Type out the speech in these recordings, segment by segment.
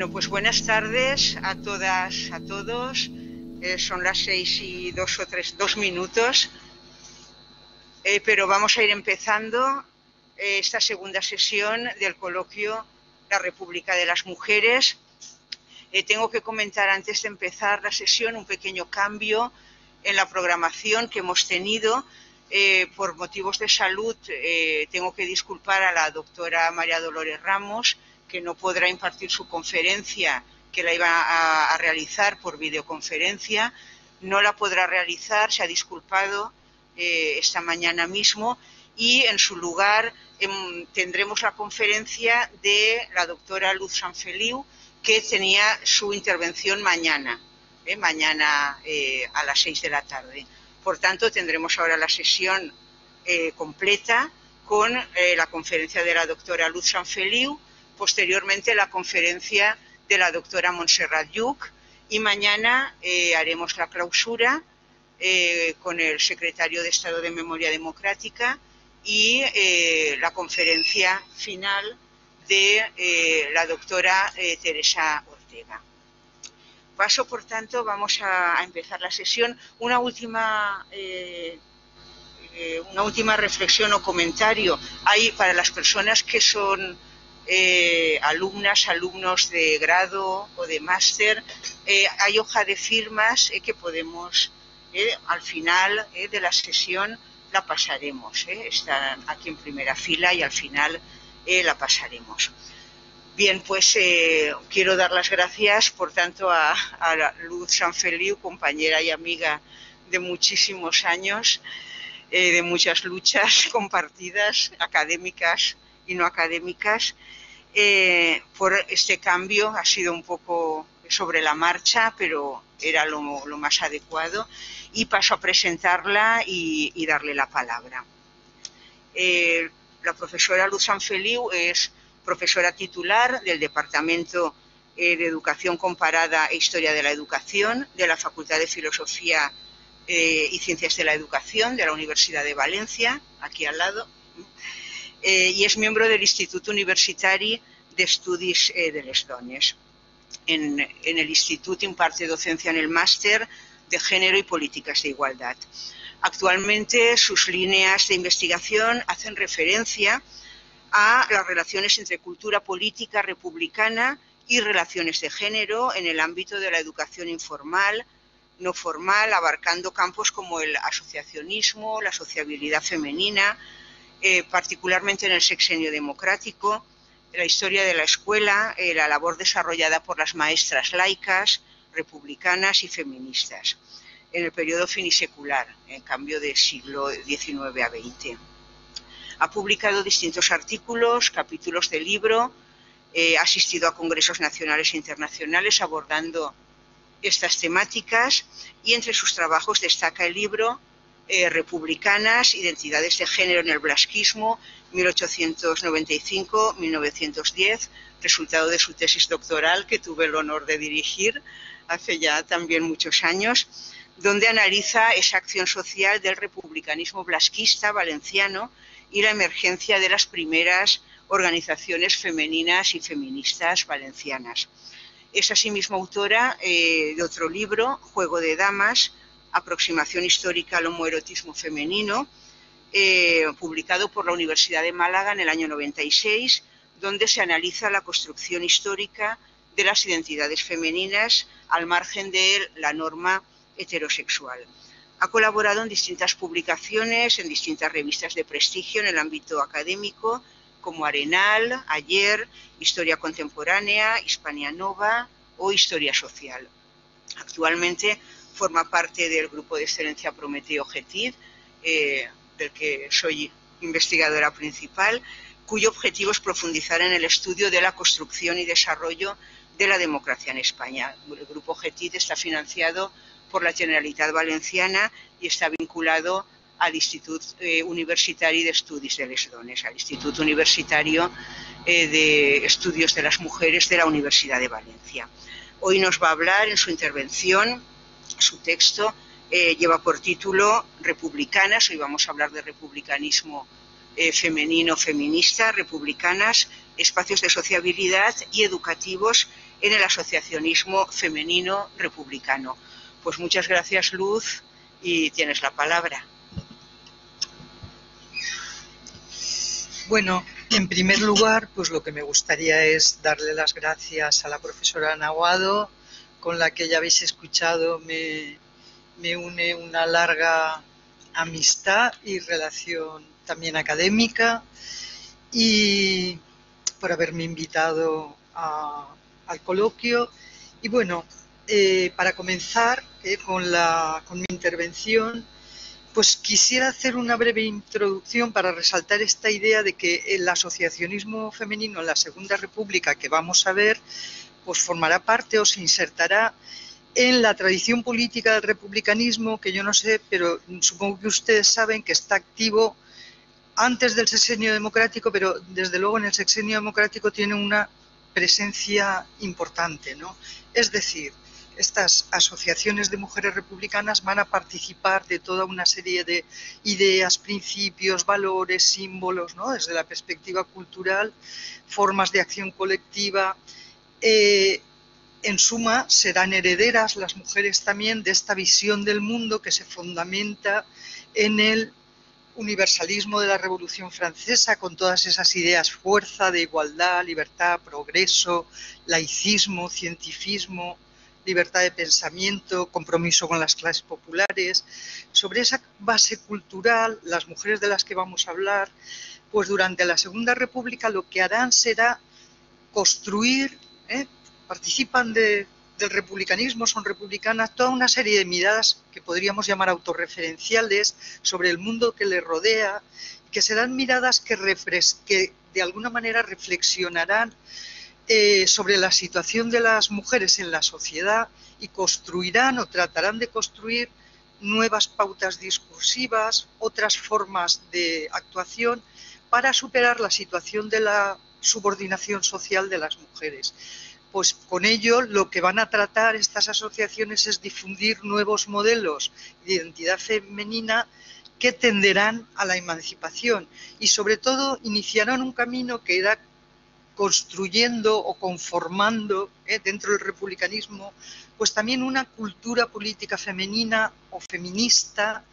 Bueno, pues buenas tardes a todas, a todos. Son las 6:02, pero vamos a ir empezando esta segunda sesión del coloquio La República de las Mujeres. Tengo que comentar antes de empezar la sesión un pequeño cambio en la programación que hemos tenido. Por motivos de salud tengo que disculpar a la doctora María Dolores Ramos, que no podrá impartir su conferencia, que la iba a realizar por videoconferencia. No la podrá realizar, se ha disculpado esta mañana mismo, y en su lugar tendremos la conferencia de la doctora Luz Sanfeliu, que tenía su intervención mañana a las 6 de la tarde. Por tanto, tendremos ahora la sesión completa con la conferencia de la doctora Luz Sanfeliu, posteriormente la conferencia de la doctora Montserrat Lluch, y mañana haremos la clausura con el secretario de Estado de Memoria Democrática y la conferencia final de la doctora Teresa Ortega. Paso, por tanto, vamos a empezar la sesión. Una última reflexión o comentario. Hay, para las personas que son alumnos de grado o de máster, hay hoja de firmas que podemos, al final de la sesión la pasaremos. Están aquí en primera fila y al final la pasaremos. Bien, pues quiero dar las gracias, por tanto, a Luz Sanfeliu, compañera y amiga de muchísimos años, de muchas luchas compartidas, académicas y no académicas, por este cambio. Ha sido un poco sobre la marcha, pero era lo más adecuado, y paso a presentarla y darle la palabra. La profesora Luz Sanfeliu es profesora titular del Departamento de Educación Comparada e Historia de la Educación de la Facultad de Filosofía y Ciencias de la Educación de la Universidad de Valencia, aquí al lado, y es miembro del Institut Universitari d'Estudis de les Dones. En el instituto imparte docencia en el máster de Género y Políticas de Igualdad. Actualmente sus líneas de investigación hacen referencia a las relaciones entre cultura política republicana y relaciones de género en el ámbito de la educación informal, no formal, abarcando campos como el asociacionismo, la sociabilidad femenina, particularmente en el sexenio democrático, la historia de la escuela, la labor desarrollada por las maestras laicas, republicanas y feministas en el periodo finisecular, en cambio de siglo XIX a XX. Ha publicado distintos artículos, capítulos de libro, ha asistido a congresos nacionales e internacionales abordando estas temáticas, y entre sus trabajos destaca el libro Republicanas, Identidades de Género en el Blasquismo, 1895-1910, resultado de su tesis doctoral que tuve el honor de dirigir hace ya también muchos años, donde analiza esa acción social del republicanismo blasquista valenciano y la emergencia de las primeras organizaciones femeninas y feministas valencianas. Es asimismo autora de otro libro, Juego de Damas, aproximación histórica al homoerotismo femenino, publicado por la Universidad de Málaga en el año 96, donde se analiza la construcción histórica de las identidades femeninas al margen de la norma heterosexual. Ha colaborado en distintas publicaciones, en distintas revistas de prestigio en el ámbito académico, como Arenal, Ayer, Historia Contemporánea, Hispania Nova o Historia Social. Actualmente forma parte del Grupo de Excelencia Prometeo GETID, del que soy investigadora principal, cuyo objetivo es profundizar en el estudio de la construcción y desarrollo de la democracia en España. El Grupo GETID está financiado por la Generalitat Valenciana y está vinculado al Institut Universitari d'Estudis de les Dones, al Instituto Universitario de Estudios de las Mujeres de la Universidad de Valencia. Hoy nos va a hablar en su intervención, su texto lleva por título Republicanas. Hoy vamos a hablar de republicanismo femenino, feminista, republicanas, espacios de sociabilidad y educativos en el asociacionismo femenino republicano. Pues muchas gracias, Luz, y tienes la palabra. Bueno, en primer lugar, pues lo que me gustaría es darle las gracias a la profesora Ana Aguado, con la que ya habéis escuchado me une una larga amistad y relación también académica, y por haberme invitado al coloquio. Y bueno, para comenzar con mi intervención, pues quisiera hacer una breve introducción para resaltar esta idea de que el asociacionismo femenino en la Segunda República que vamos a ver, pues formará parte o se insertará en la tradición política del republicanismo, que yo no sé, pero supongo que ustedes saben que está activo antes del sexenio democrático, pero desde luego en el sexenio democrático tiene una presencia importante, ¿no? Es decir, estas asociaciones de mujeres republicanas van a participar de toda una serie de ideas, principios, valores, símbolos, ¿no? Desde la perspectiva cultural, formas de acción colectiva. En suma, serán herederas las mujeres también de esta visión del mundo que se fundamenta en el universalismo de la Revolución Francesa, con todas esas ideas: fuerza, de igualdad, libertad, progreso, laicismo, cientificismo, libertad de pensamiento, compromiso con las clases populares. Sobre esa base cultural, las mujeres de las que vamos a hablar, pues durante la Segunda República lo que harán será construir, participan del republicanismo, son republicanas, toda una serie de miradas que podríamos llamar autorreferenciales sobre el mundo que les rodea, que serán miradas que de alguna manera reflexionarán sobre la situación de las mujeres en la sociedad y construirán o tratarán de construir nuevas pautas discursivas, otras formas de actuación para superar la situación de la subordinación social de las mujeres. Pues con ello lo que van a tratar estas asociaciones es difundir nuevos modelos de identidad femenina que tenderán a la emancipación y sobre todo iniciarán un camino que irá construyendo o conformando dentro del republicanismo pues también una cultura política femenina o feminista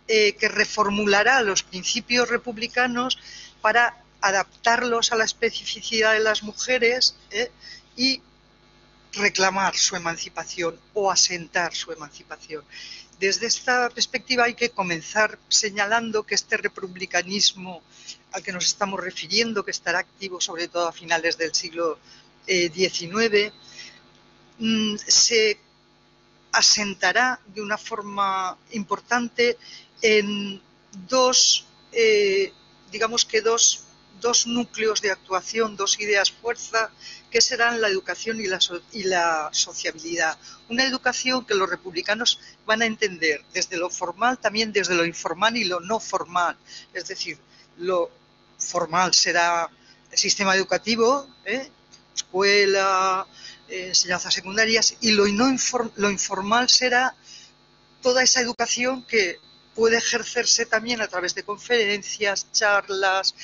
que reformulará los principios republicanos para adaptarlos a la especificidad de las mujeres y reclamar su emancipación o asentar su emancipación. Desde esta perspectiva hay que comenzar señalando que este republicanismo al que nos estamos refiriendo, que estará activo sobre todo a finales del siglo XIX, se asentará de una forma importante en dos núcleos de actuación, dos ideas fuerza, que serán la educación y la sociabilidad. Una educación que los republicanos van a entender desde lo formal, también desde lo informal y lo no formal. Es decir, lo formal será el sistema educativo, escuela, enseñanzas secundarias, y lo informal será toda esa educación que puede ejercerse también a través de conferencias, charlas,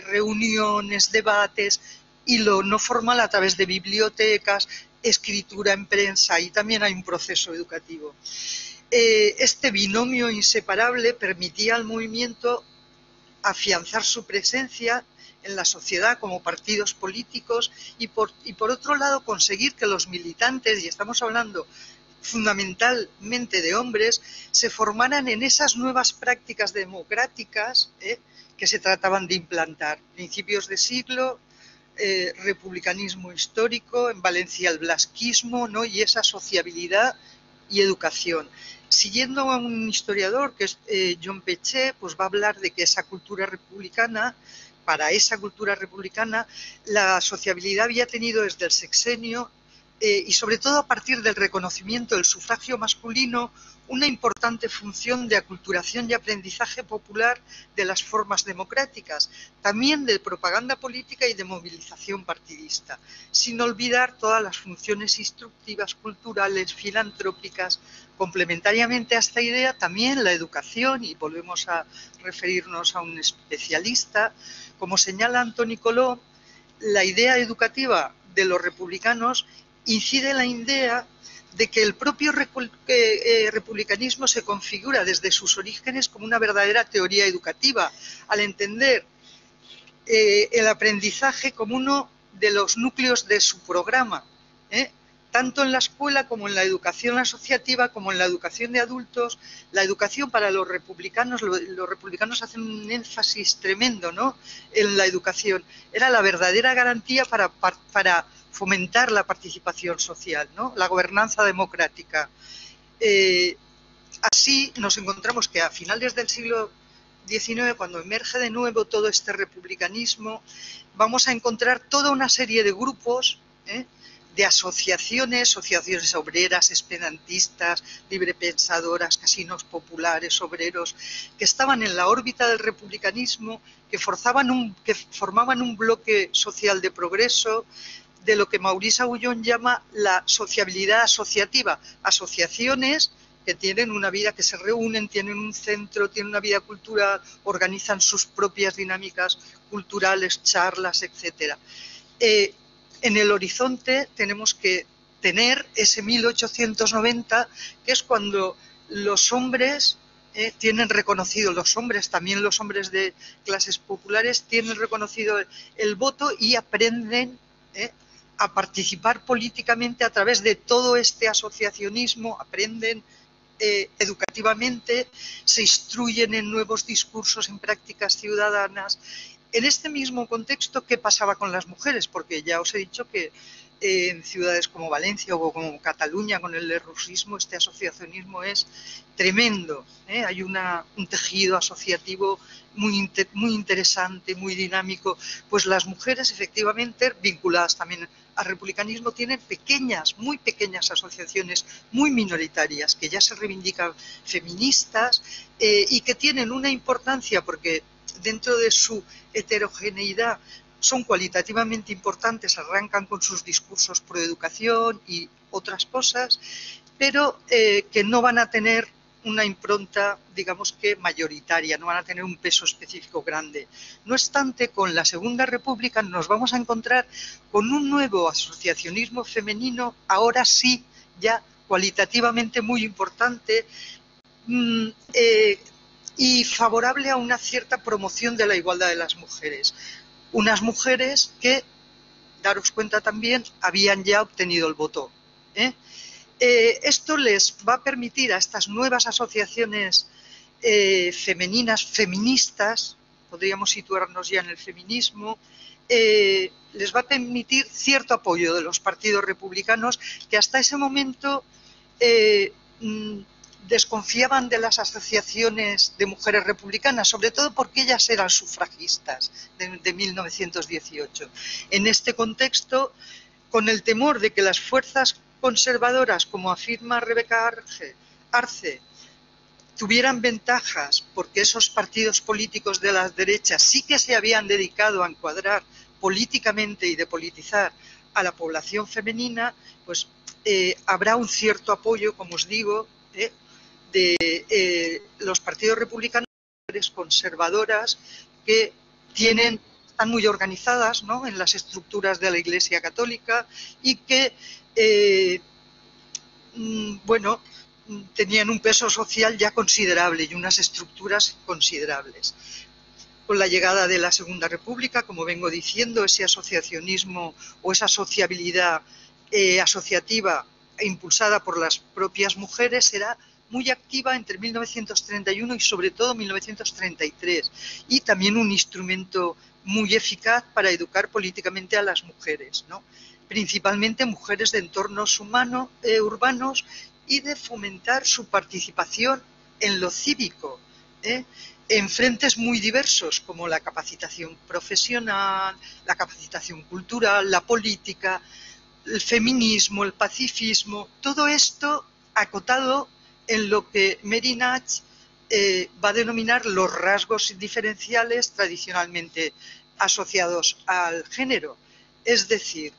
reuniones, debates, y lo no formal a través de bibliotecas, escritura en prensa, y también hay un proceso educativo. Este binomio inseparable permitía al movimiento afianzar su presencia en la sociedad como partidos políticos y por otro lado conseguir que los militantes, y estamos hablando fundamentalmente de hombres, se formaran en esas nuevas prácticas democráticas que se trataban de implantar. Principios de siglo, republicanismo histórico, en Valencia el blasquismo, ¿no? Y esa sociabilidad y educación. Siguiendo a un historiador que es John Peche, pues va a hablar de que esa cultura republicana, para esa cultura republicana, la sociabilidad había tenido desde el sexenio y sobre todo a partir del reconocimiento del sufragio masculino una importante función de aculturación y aprendizaje popular de las formas democráticas, también de propaganda política y de movilización partidista, sin olvidar todas las funciones instructivas, culturales, filantrópicas. Complementariamente a esta idea, también la educación, y volvemos a referirnos a un especialista, como señala Antoni Colom, la idea educativa de los republicanos incide en la idea de que el propio republicanismo se configura desde sus orígenes como una verdadera teoría educativa, al entender el aprendizaje como uno de los núcleos de su programa, tanto en la escuela como en la educación asociativa, como en la educación de adultos. La educación para los republicanos hacen un énfasis tremendo, ¿no?, en la educación. Era la verdadera garantía para fomentar la participación social, ¿no?, la gobernanza democrática. Así nos encontramos que a finales del siglo XIX, cuando emerge de nuevo todo este republicanismo, vamos a encontrar toda una serie de grupos, de asociaciones obreras, esperantistas, librepensadoras, casinos populares, obreros, que estaban en la órbita del republicanismo, que formaban un bloque social de progreso, de lo que Maurice Agullon llama la sociabilidad asociativa, asociaciones que tienen una vida, que se reúnen, tienen un centro, tienen una vida cultural, organizan sus propias dinámicas culturales, charlas, etc. En el horizonte tenemos que tener ese 1890, que es cuando los hombres tienen reconocido, también los hombres de clases populares, tienen reconocido el voto y aprenden a participar políticamente a través de todo este asociacionismo, aprenden educativamente, se instruyen en nuevos discursos, en prácticas ciudadanas. En este mismo contexto, ¿qué pasaba con las mujeres? Porque ya os he dicho que en ciudades como Valencia o como Cataluña, con el lerrouxismo, este asociacionismo es tremendo. Hay un tejido asociativo muy interesante, muy dinámico. Pues las mujeres, efectivamente, vinculadas también al republicanismo, tienen muy pequeñas asociaciones, muy minoritarias, que ya se reivindican feministas y que tienen una importancia porque dentro de su heterogeneidad son cualitativamente importantes, arrancan con sus discursos pro educación y otras cosas, pero que no van a tener una impronta, digamos que mayoritaria, no van a tener un peso específico grande. No obstante, con la Segunda República nos vamos a encontrar con un nuevo asociacionismo femenino, ahora sí, ya cualitativamente muy importante, y favorable a una cierta promoción de la igualdad de las mujeres. Unas mujeres que, daros cuenta también, habían ya obtenido el voto. Esto les va a permitir a estas nuevas asociaciones femeninas, feministas, podríamos situarnos ya en el feminismo, les va a permitir cierto apoyo de los partidos republicanos que hasta ese momento desconfiaban de las asociaciones de mujeres republicanas, sobre todo porque ellas eran sufragistas de 1918. En este contexto, con el temor de que las fuerzas conservadoras, como afirma Rebeca Arce, tuvieran ventajas porque esos partidos políticos de las derechas sí que se habían dedicado a encuadrar políticamente y depolitizar a la población femenina, pues habrá un cierto apoyo, como os digo, de los partidos republicanos, conservadoras, que están muy organizadas, ¿no?, en las estructuras de la Iglesia Católica y que, tenían un peso social ya considerable y unas estructuras considerables. Con la llegada de la Segunda República, como vengo diciendo, ese asociacionismo o esa sociabilidad asociativa impulsada por las propias mujeres será muy activa entre 1931 y sobre todo 1933, y también un instrumento muy eficaz para educar políticamente a las mujeres, ¿no?, principalmente mujeres de entornos urbanos, y de fomentar su participación en lo cívico, en frentes muy diversos como la capacitación profesional, la capacitación cultural, la política, el feminismo, el pacifismo, todo esto acotado en lo que Mary Nash va a denominar los rasgos diferenciales tradicionalmente asociados al género. Es decir,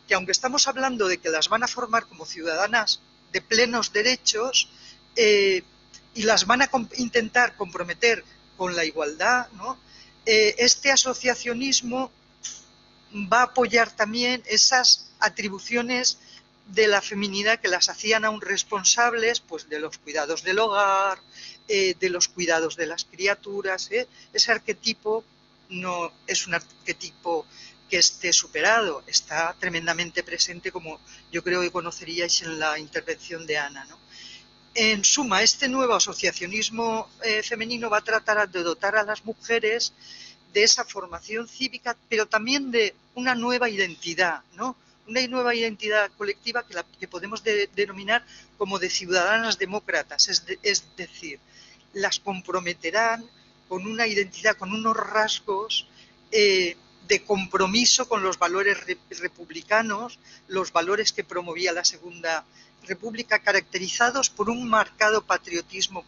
que aunque estamos hablando de que las van a formar como ciudadanas de plenos derechos y las van a intentar comprometer con la igualdad, ¿no?, este asociacionismo va a apoyar también esas atribuciones de la feminidad que las hacían aún responsables, pues de los cuidados del hogar, de los cuidados de las criaturas. Ese arquetipo no es un arquetipo que esté superado, está tremendamente presente, como yo creo que conoceríais en la intervención de Ana, ¿no? En suma, este nuevo asociacionismo femenino va a tratar de dotar a las mujeres de esa formación cívica, pero también de una nueva identidad, ¿no? Una nueva identidad colectiva que podemos denominar como de ciudadanas demócratas, es decir, las comprometerán con una identidad, con unos rasgos de compromiso con los valores republicanos, los valores que promovía la Segunda República, caracterizados por un marcado patriotismo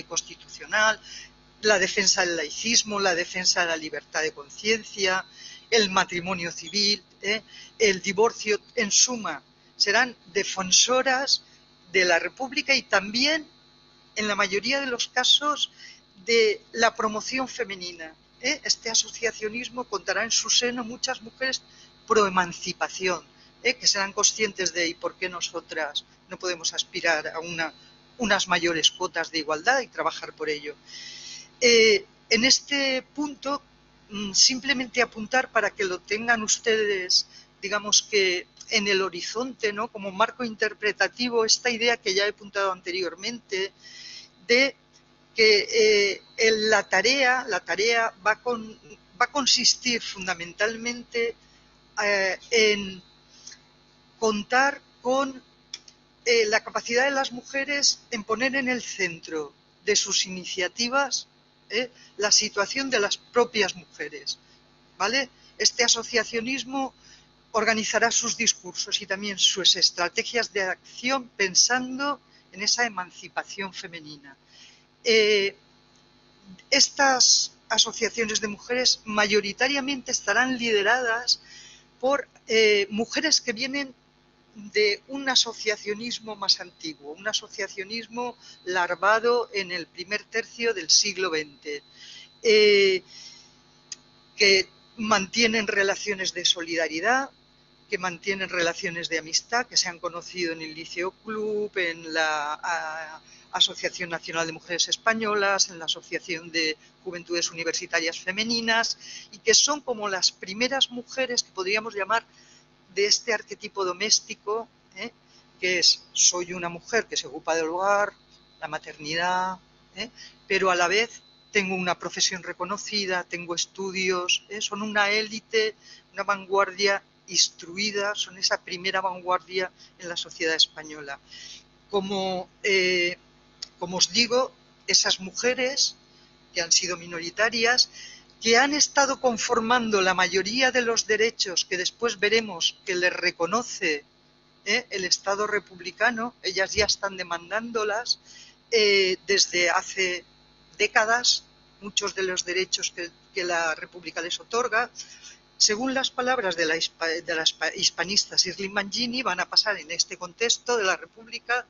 constitucional, la defensa del laicismo, la defensa de la libertad de conciencia, el matrimonio civil, el divorcio. En suma, serán defensoras de la República y también, en la mayoría de los casos, de la promoción femenina. Este asociacionismo contará en su seno muchas mujeres pro-emancipación, que serán conscientes de ¿y por qué nosotras no podemos aspirar a unas mayores cuotas de igualdad y trabajar por ello? En este punto, simplemente apuntar para que lo tengan ustedes, digamos que en el horizonte, ¿no? Como marco interpretativo, esta idea que ya he apuntado anteriormente, de que la tarea va a consistir fundamentalmente en contar con la capacidad de las mujeres en poner en el centro de sus iniciativas la situación de las propias mujeres, ¿vale? Este asociacionismo organizará sus discursos y también sus estrategias de acción pensando en esa emancipación femenina. Estas asociaciones de mujeres mayoritariamente estarán lideradas por mujeres que vienen de un asociacionismo más antiguo, un asociacionismo larvado en el primer tercio del siglo XX, que mantienen relaciones de solidaridad, que mantienen relaciones de amistad, que se han conocido en el Liceo Club, en la Asociación Nacional de Mujeres Españolas, en la Asociación de Juventudes Universitarias Femeninas, y que son como las primeras mujeres que podríamos llamar de este arquetipo doméstico, que es: soy una mujer que se ocupa del hogar, la maternidad, pero a la vez tengo una profesión reconocida, tengo estudios, son una élite, una vanguardia instruida, son esa primera vanguardia en la sociedad española. Como os digo, esas mujeres que han sido minoritarias, que han estado conformando la mayoría de los derechos que después veremos que les reconoce el Estado republicano, ellas ya están demandándolas desde hace décadas, muchos de los derechos que la República les otorga. Según las palabras de la hispanista Shirley Mangini, van a pasar en este contexto de la República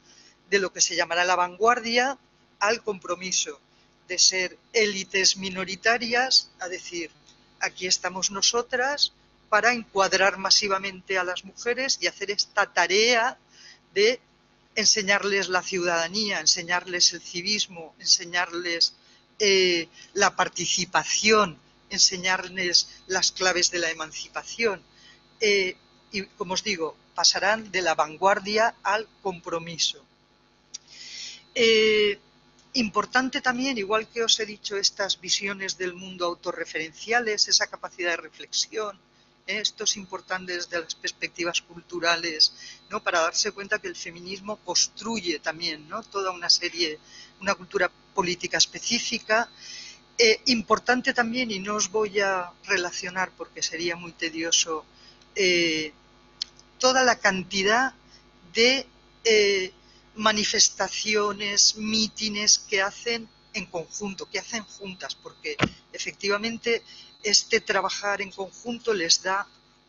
de lo que se llamará la vanguardia al compromiso, de ser élites minoritarias, a decir, aquí estamos nosotras para encuadrar masivamente a las mujeres y hacer esta tarea de enseñarles la ciudadanía, enseñarles el civismo, enseñarles la participación, enseñarles las claves de la emancipación. Y como os digo, pasarán de la vanguardia al compromiso. Importante también, igual que os he dicho, estas visiones del mundo autorreferenciales, esa capacidad de reflexión. Esto es importante desde las perspectivas culturales, ¿no? Para darse cuenta que el feminismo construye también, ¿no? Toda una serie, una cultura política específica. Importante también, y no os voy a relacionar porque sería muy tedioso, toda la cantidad de manifestaciones, mítines que hacen en conjunto, que hacen juntas, porque efectivamente este trabajar en conjunto les da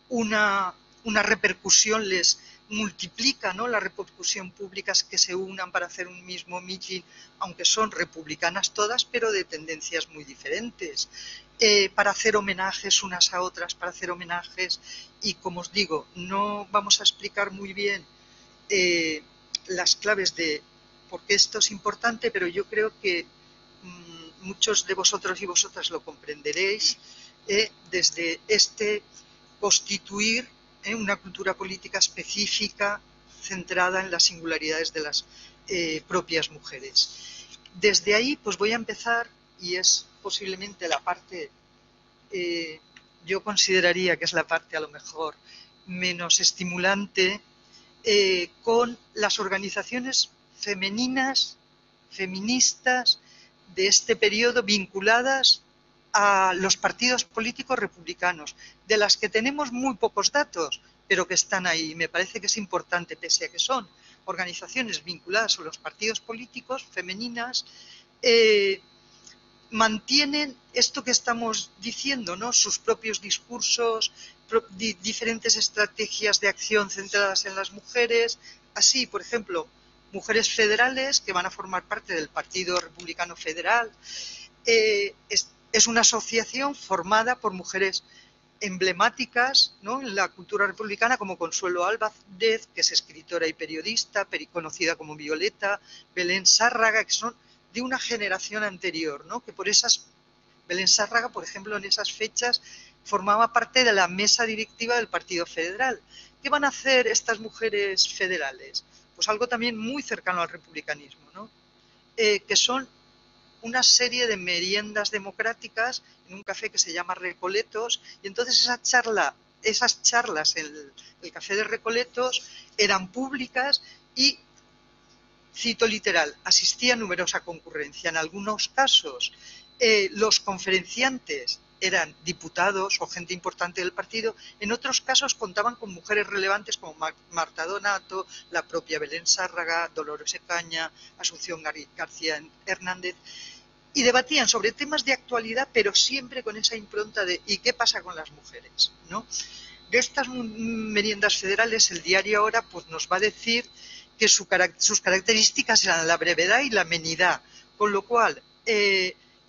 una repercusión, les multiplica, ¿no?, la repercusión pública, que se unan para hacer un mismo mitin, aunque son republicanas todas, pero de tendencias muy diferentes, para hacer homenajes unas a otras, para hacer homenajes. Y como os digo, no vamos a explicar muy bien las claves de por qué esto es importante, pero yo creo que muchos de vosotros y vosotras lo comprenderéis desde este constituir una cultura política específica centrada en las singularidades de las propias mujeres. Desde ahí pues voy a empezar, y es posiblemente la parte, yo consideraría que es la parte a lo mejor menos estimulante, con las organizaciones femeninas, feministas de este periodo vinculadas a los partidos políticos republicanos, de las que tenemos muy pocos datos, pero que están ahí. Me parece que es importante, pese a que son organizaciones vinculadas a los partidos políticos femeninas, mantienen esto que estamos diciendo, ¿no?, sus propios discursos, diferentes estrategias de acción centradas en las mujeres. Así, por ejemplo, mujeres federales que van a formar parte del Partido Republicano Federal. Es una asociación formada por mujeres emblemáticas, ¿no?, en la cultura republicana, como Consuelo Álvarez, que es escritora y periodista, conocida como Violeta, Belén Sárraga, que son de una generación anterior, ¿no?, que por esas, Belén Sárraga, por ejemplo, en esas fechas formaba parte de la mesa directiva del Partido Federal. ¿Qué van a hacer estas mujeres federales? Pues algo también muy cercano al republicanismo, ¿no?, que son una serie de meriendas democráticas en un café que se llama Recoletos, y entonces esas charlas en el café de Recoletos eran públicas y, cito literal, asistía numerosa concurrencia. En algunos casos los conferenciantes eran diputados o gente importante del partido, en otros casos contaban con mujeres relevantes como Marta Donato, la propia Belén Sárraga, Dolores Ecaña, Asunción García Hernández, y debatían sobre temas de actualidad, pero siempre con esa impronta de ¿y qué pasa con las mujeres?, ¿no? De estas meriendas federales, el diario Ahora pues nos va a decir que sus características eran la brevedad y la amenidad, con lo cual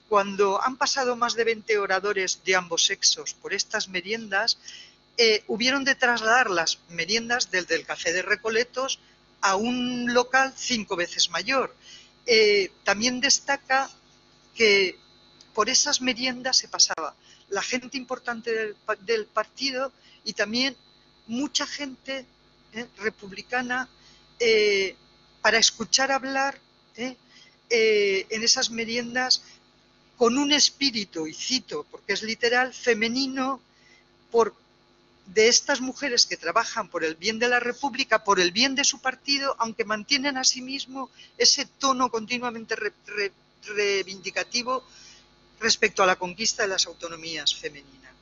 cuando han pasado más de 20 oradores de ambos sexos por estas meriendas, hubieron de trasladar las meriendas desde el café de Recoletos a un local 5 veces mayor. También destaca que por esas meriendas se pasaba la gente importante del partido y también mucha gente republicana para escuchar hablar en esas meriendas con un espíritu, y cito porque es literal, femenino, de estas mujeres que trabajan por el bien de la República, por el bien de su partido, aunque mantienen a sí mismo ese tono continuamente reivindicativo respecto a la conquista de las autonomías femeninas.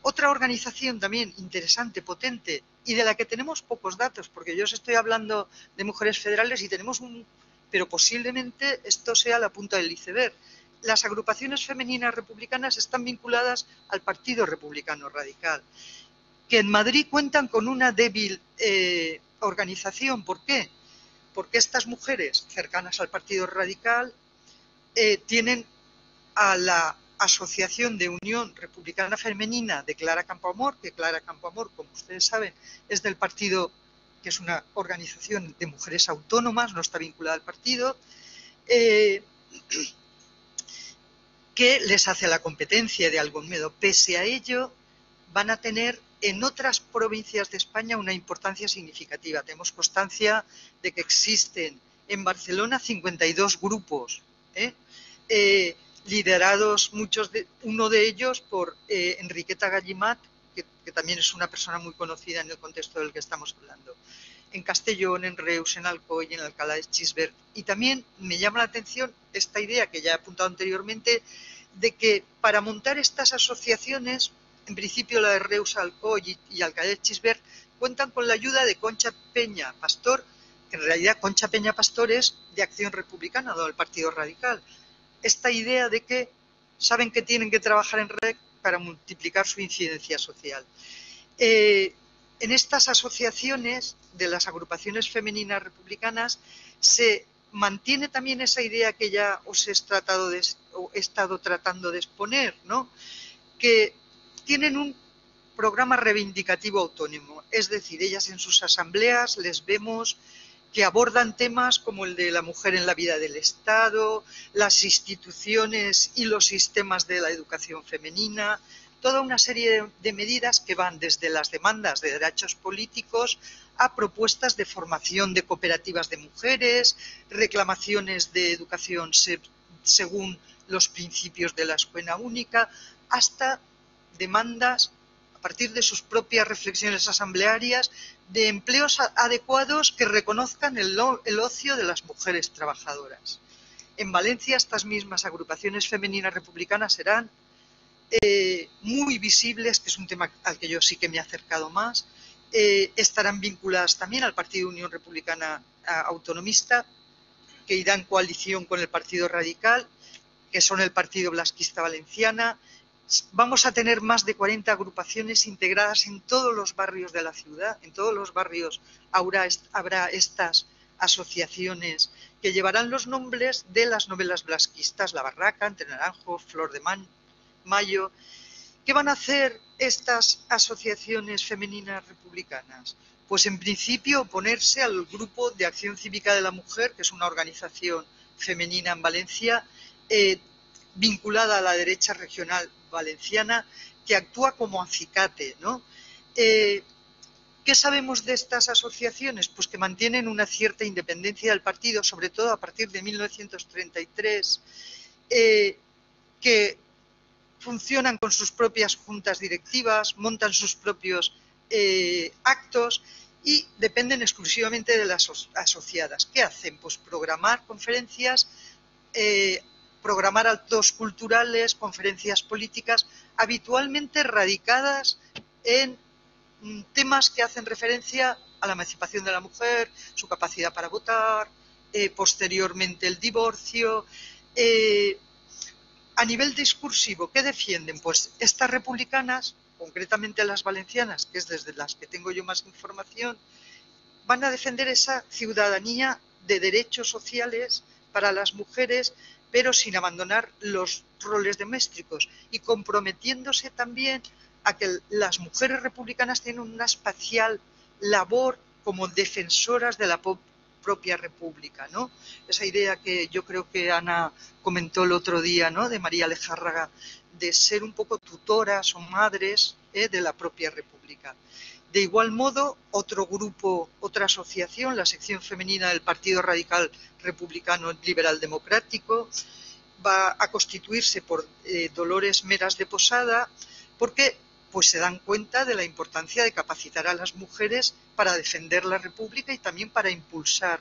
Otra organización también interesante, potente, y de la que tenemos pocos datos, porque yo os estoy hablando de mujeres federales y tenemos pero posiblemente esto sea la punta del iceberg. Las agrupaciones femeninas republicanas están vinculadas al Partido Republicano Radical, que en Madrid cuentan con una débil organización. ¿Por qué? Porque estas mujeres cercanas al Partido Radical tienen a la Asociación de Unión Republicana Femenina de Clara Campoamor, que Clara Campoamor, como ustedes saben, es del partido, que es una organización de mujeres autónomas, no está vinculada al partido, que les hace la competencia de algún modo. Pese a ello, van a tener en otras provincias de España una importancia significativa. Tenemos constancia de que existen en Barcelona 52 grupos, liderados uno de ellos por Enriqueta Gallimat, que también es una persona muy conocida en el contexto del que estamos hablando. En Castellón, en Reus, en Alcoy, en Alcalá de Xivert. Y también me llama la atención esta idea que ya he apuntado anteriormente, de que para montar estas asociaciones, en principio la de Reus, Alcoy y Alcalá de Xivert, cuentan con la ayuda de Concha Peña Pastor, que en realidad Concha Peña Pastor es de Acción Republicana, del Partido Radical. Esta idea de que saben que tienen que trabajar en red para multiplicar su incidencia social. en estas asociaciones de las agrupaciones femeninas republicanas se mantiene también esa idea que ya os he estado tratando de exponer, ¿no? Que tienen un programa reivindicativo autónomo, es decir, ellas en sus asambleas les vemos que abordan temas como el de la mujer en la vida del Estado, las instituciones y los sistemas de la educación femenina, toda una serie de medidas que van desde las demandas de derechos políticos a propuestas de formación de cooperativas de mujeres, reclamaciones de educación según los principios de la escuela única, hasta demandas a partir de sus propias reflexiones asamblearias de empleos adecuados que reconozcan el ocio de las mujeres trabajadoras. En Valencia estas mismas agrupaciones femeninas republicanas serán muy visibles, que es un tema al que yo sí que me he acercado más, estarán vinculadas también al Partido Unión Republicana Autonomista, que irá en coalición con el Partido Radical, que son el Partido Blasquista Valenciana. Vamos a tener más de 40 agrupaciones integradas en todos los barrios de la ciudad. En todos los barrios habrá estas asociaciones que llevarán los nombres de las novelas blasquistas, La Barraca, Entre Naranjo, Flor de Mayo. ¿Qué van a hacer estas asociaciones femeninas republicanas? Pues en principio oponerse al Grupo de Acción Cívica de la Mujer, que es una organización femenina en Valencia, vinculada a la derecha regional valenciana, que actúa como acicate, ¿no? ¿Qué sabemos de estas asociaciones? Pues que mantienen una cierta independencia del partido, sobre todo a partir de 1933, que funcionan con sus propias juntas directivas, montan sus propios actos y dependen exclusivamente de las asociadas. ¿Qué hacen? Pues programar conferencias, programar actos culturales, conferencias políticas, habitualmente radicadas en temas que hacen referencia a la emancipación de la mujer, su capacidad para votar, posteriormente el divorcio. A nivel discursivo, ¿qué defienden? Pues estas republicanas, concretamente las valencianas, que es desde las que tengo yo más información, van a defender esa ciudadanía de derechos sociales para las mujeres, pero sin abandonar los roles domésticos y comprometiéndose también a que las mujeres republicanas tienen una especial labor como defensoras de la propia república, ¿no? Esa idea que yo creo que Ana comentó el otro día, ¿no?, de María Lejárraga, de ser un poco tutoras o madres de la propia república. De igual modo, otro grupo, otra asociación, la sección femenina del Partido Radical Republicano Liberal Democrático, va a constituirse por Dolores Meras de Posada, porque pues se dan cuenta de la importancia de capacitar a las mujeres para defender la República y también para impulsar.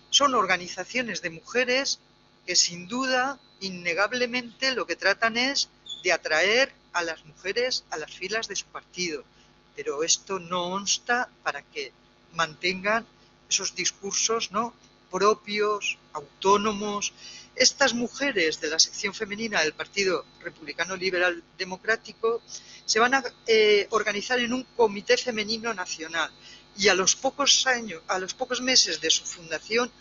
Son organizaciones de mujeres que sin duda, innegablemente, lo que tratan es de atraer a las mujeres a las filas de su partido. Pero esto no obsta para que mantengan esos discursos, ¿no?, propios, autónomos. Estas mujeres de la sección femenina del Partido Republicano Liberal Democrático se van a organizar en un comité femenino nacional y a los pocos meses de su fundación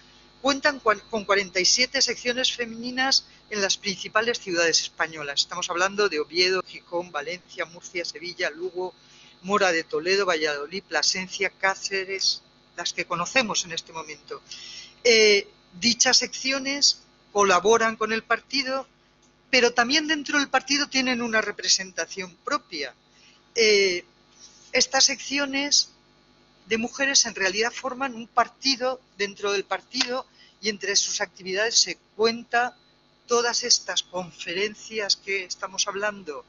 cuentan con 47 secciones femeninas en las principales ciudades españolas. Estamos hablando de Oviedo, Gijón, Valencia, Murcia, Sevilla, Lugo, Mora de Toledo, Valladolid, Plasencia, Cáceres, las que conocemos en este momento. Dichas secciones colaboran con el partido, pero también dentro del partido tienen una representación propia. Estas secciones de mujeres en realidad forman un partido dentro del partido y entre sus actividades se cuenta todas estas conferencias que estamos hablando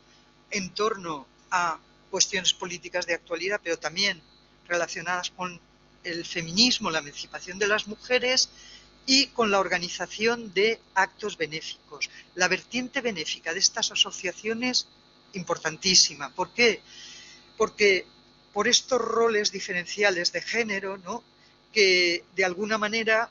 en torno a cuestiones políticas de actualidad, pero también relacionadas con el feminismo, la emancipación de las mujeres y con la organización de actos benéficos. La vertiente benéfica de estas asociaciones, importantísima. ¿Por qué? Porque por estos roles diferenciales de género, ¿no?, que de alguna manera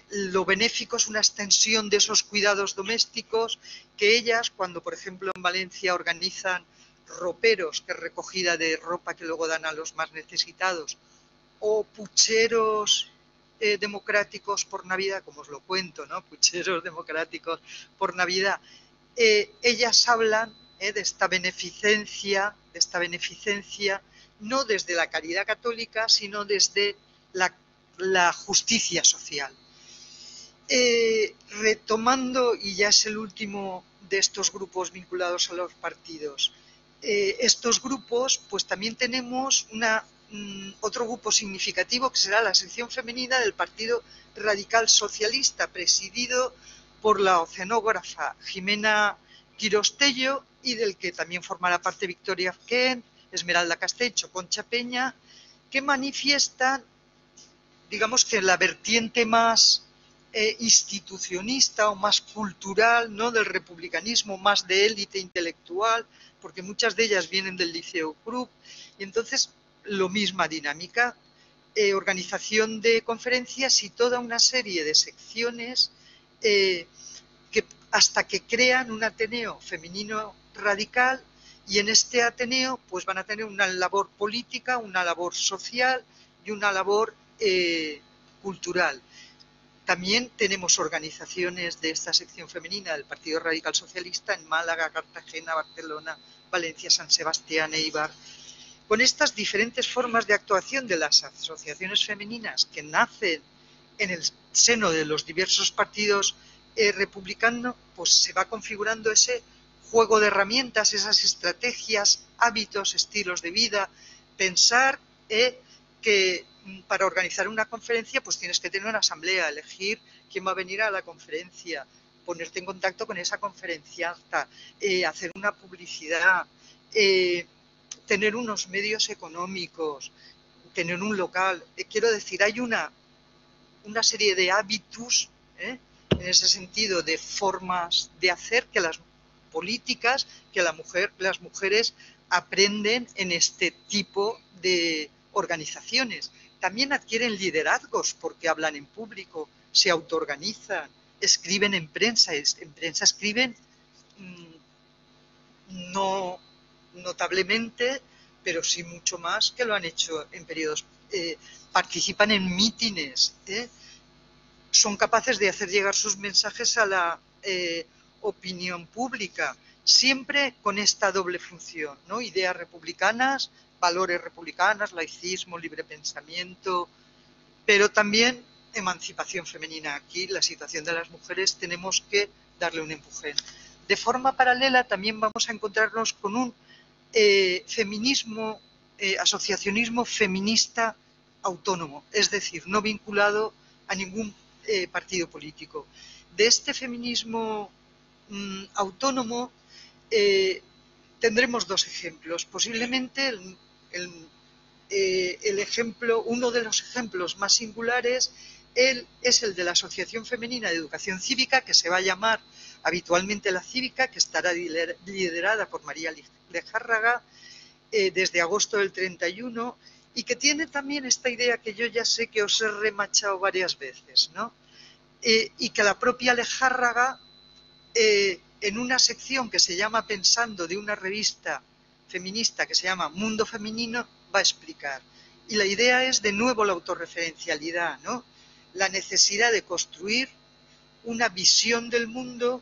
lo benéfico es una extensión de esos cuidados domésticos que ellas, cuando por ejemplo en Valencia organizan roperos, que es recogida de ropa que luego dan a los más necesitados, o pucheros democráticos por Navidad, como os lo cuento, ¿no? Pucheros democráticos por Navidad. Ellas hablan de esta beneficencia, no desde la caridad católica, sino desde la justicia social. Retomando, y ya es el último de estos grupos vinculados a los partidos, estos grupos, pues también tenemos otro grupo significativo que será la sección femenina del Partido Radical Socialista, presidido por la oceanógrafa Jimena Quirostello y del que también formará parte Victoria Kent, Esmeralda Castecho, Concha Peña, que manifiestan, digamos que la vertiente más institucionista o más cultural, ¿no?, del republicanismo, más de élite intelectual, porque muchas de ellas vienen del Liceo Krupp, y entonces lo misma dinámica, organización de conferencias y toda una serie de secciones que hasta que crean un Ateneo femenino radical, y en este Ateneo pues van a tener una labor política, una labor social y una labor cultural. También tenemos organizaciones de esta sección femenina del Partido Radical Socialista en Málaga, Cartagena, Barcelona, Valencia, San Sebastián, Eibar. Con estas diferentes formas de actuación de las asociaciones femeninas que nacen en el seno de los diversos partidos republicanos, pues se va configurando ese juego de herramientas, esas estrategias, hábitos, estilos de vida. Pensar que para organizar una conferencia pues tienes que tener una asamblea, elegir quién va a venir a la conferencia, ponerte en contacto con esa conferencianta, hacer una publicidad, tener unos medios económicos, tener un local. Quiero decir, hay una serie de hábitos, en ese sentido, de formas de hacer que las políticas, que las mujeres aprenden en este tipo de organizaciones. También adquieren liderazgos porque hablan en público, se autoorganizan, escriben en prensa escriben no notablemente, pero sí mucho más que lo han hecho en periodos. Participan en mítines, son capaces de hacer llegar sus mensajes a la opinión pública, siempre con esta doble función, ¿no? Ideas republicanas, valores republicanos, laicismo, libre pensamiento, pero también emancipación femenina. Aquí la situación de las mujeres tenemos que darle un empuje. De forma paralela también vamos a encontrarnos con un feminismo, asociacionismo feminista autónomo, es decir, no vinculado a ningún partido político. De este feminismo autónomo tendremos dos ejemplos. Posiblemente uno de los ejemplos más singulares es el de la Asociación Femenina de Educación Cívica, que se va a llamar habitualmente La Cívica, que estará liderada por María Lejárraga desde agosto del 31, y que tiene también esta idea que yo ya sé que os he remachado varias veces, ¿no? Y que la propia Lejárraga, en una sección que se llama Pensando, de una revista feminista que se llama Mundo Femenino, va a explicar. Y la idea es de nuevo la autorreferencialidad, ¿no? La necesidad de construir una visión del mundo,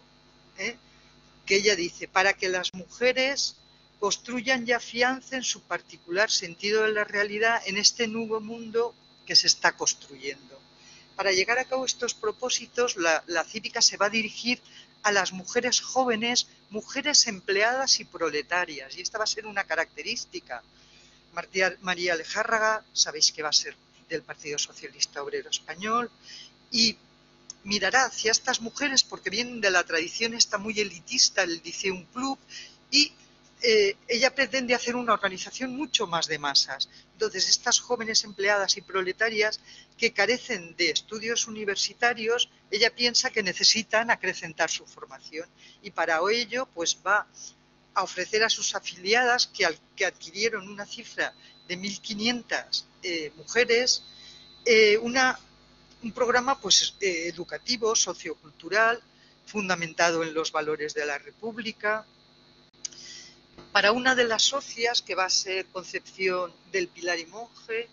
que ella dice, para que las mujeres construyan y afiancen su particular sentido de la realidad en este nuevo mundo que se está construyendo. Para llegar a cabo estos propósitos, la Cívica se va a dirigir a las mujeres jóvenes, mujeres empleadas y proletarias, y esta va a ser una característica. María Lejárraga, sabéis que va a ser del Partido Socialista Obrero Español, y mirará hacia estas mujeres porque vienen de la tradición esta muy elitista, el Liceum Club, y ella pretende hacer una organización mucho más de masas. Entonces, estas jóvenes empleadas y proletarias que carecen de estudios universitarios, ella piensa que necesitan acrecentar su formación, y para ello pues va a ofrecer a sus afiliadas, que adquirieron una cifra de 1.500 mujeres, un programa pues educativo, sociocultural, fundamentado en los valores de la República. para una de las socias, que va a ser Concepción del Pilar y Monje,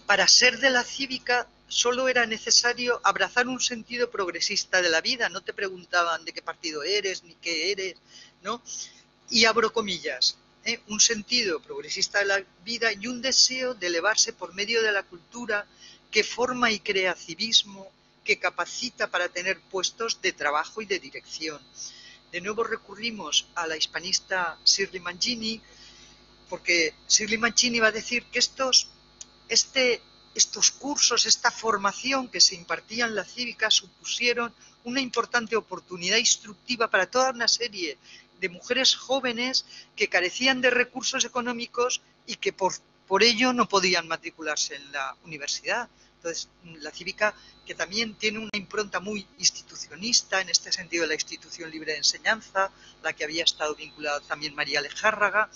para ser de la cívica solo era necesario abrazar un sentido progresista de la vida, no te preguntaban de qué partido eres ni qué eres, ¿no? Y abro comillas, un sentido progresista de la vida y un deseo de elevarse por medio de la cultura que forma y crea civismo, que capacita para tener puestos de trabajo y de dirección. De nuevo recurrimos a la hispanista Shirley Mangini, porque Shirley Mangini va a decir que estos cursos, esta formación que se impartía en la cívica supusieron una importante oportunidad instructiva para toda una serie de mujeres jóvenes que carecían de recursos económicos y que por ello no podían matricularse en la universidad. Entonces, la cívica, que también tiene una impronta muy institucionista, en este sentido la institución libre de enseñanza, la que había estado vinculada también María Lejárraga,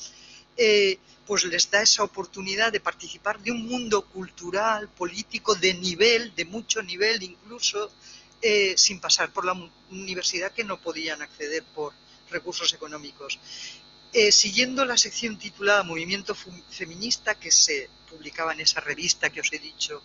pues les da esa oportunidad de participar de un mundo cultural, político, de nivel, de mucho nivel incluso, sin pasar por la universidad, que no podían acceder por recursos económicos. Siguiendo la sección titulada Movimiento Feminista, que se publicaba en esa revista que os he dicho,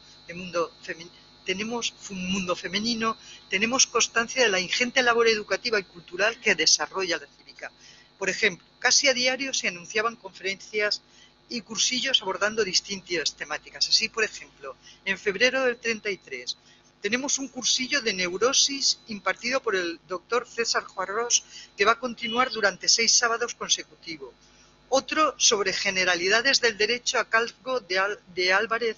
tenemos un mundo femenino, tenemos constancia de la ingente labor educativa y cultural que desarrolla la cívica. Por ejemplo, casi a diario se anunciaban conferencias y cursillos abordando distintas temáticas. Así, por ejemplo, en febrero del 33 tenemos un cursillo de neurosis impartido por el doctor César Juarros, que va a continuar durante 6 sábados consecutivos. Otro sobre generalidades del derecho a cargo de Álvarez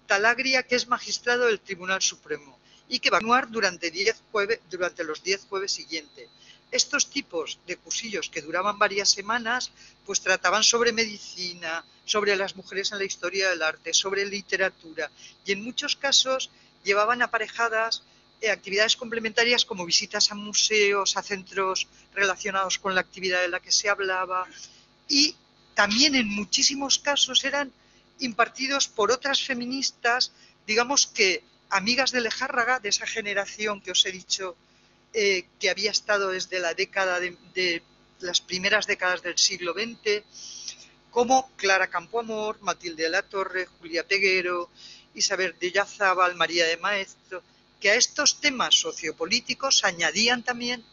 Talagria, que es magistrado del Tribunal Supremo, y que va a continuar durante los 10 jueves siguientes. Estos tipos de cursillos, que duraban varias semanas, pues trataban sobre medicina, sobre las mujeres en la historia del arte, sobre literatura, y en muchos casos llevaban aparejadas actividades complementarias como visitas a museos, a centros relacionados con la actividad de la que se hablaba, y también en muchísimos casos eran impartidos por otras feministas, digamos que amigas de Lejárraga, de esa generación que os he dicho, que había estado desde la década de las primeras décadas del siglo XX, como Clara Campoamor, Matilde de la Torre, Julia Peguero, Isabel de Yazábal, María de Maestro, que a estos temas sociopolíticos añadían también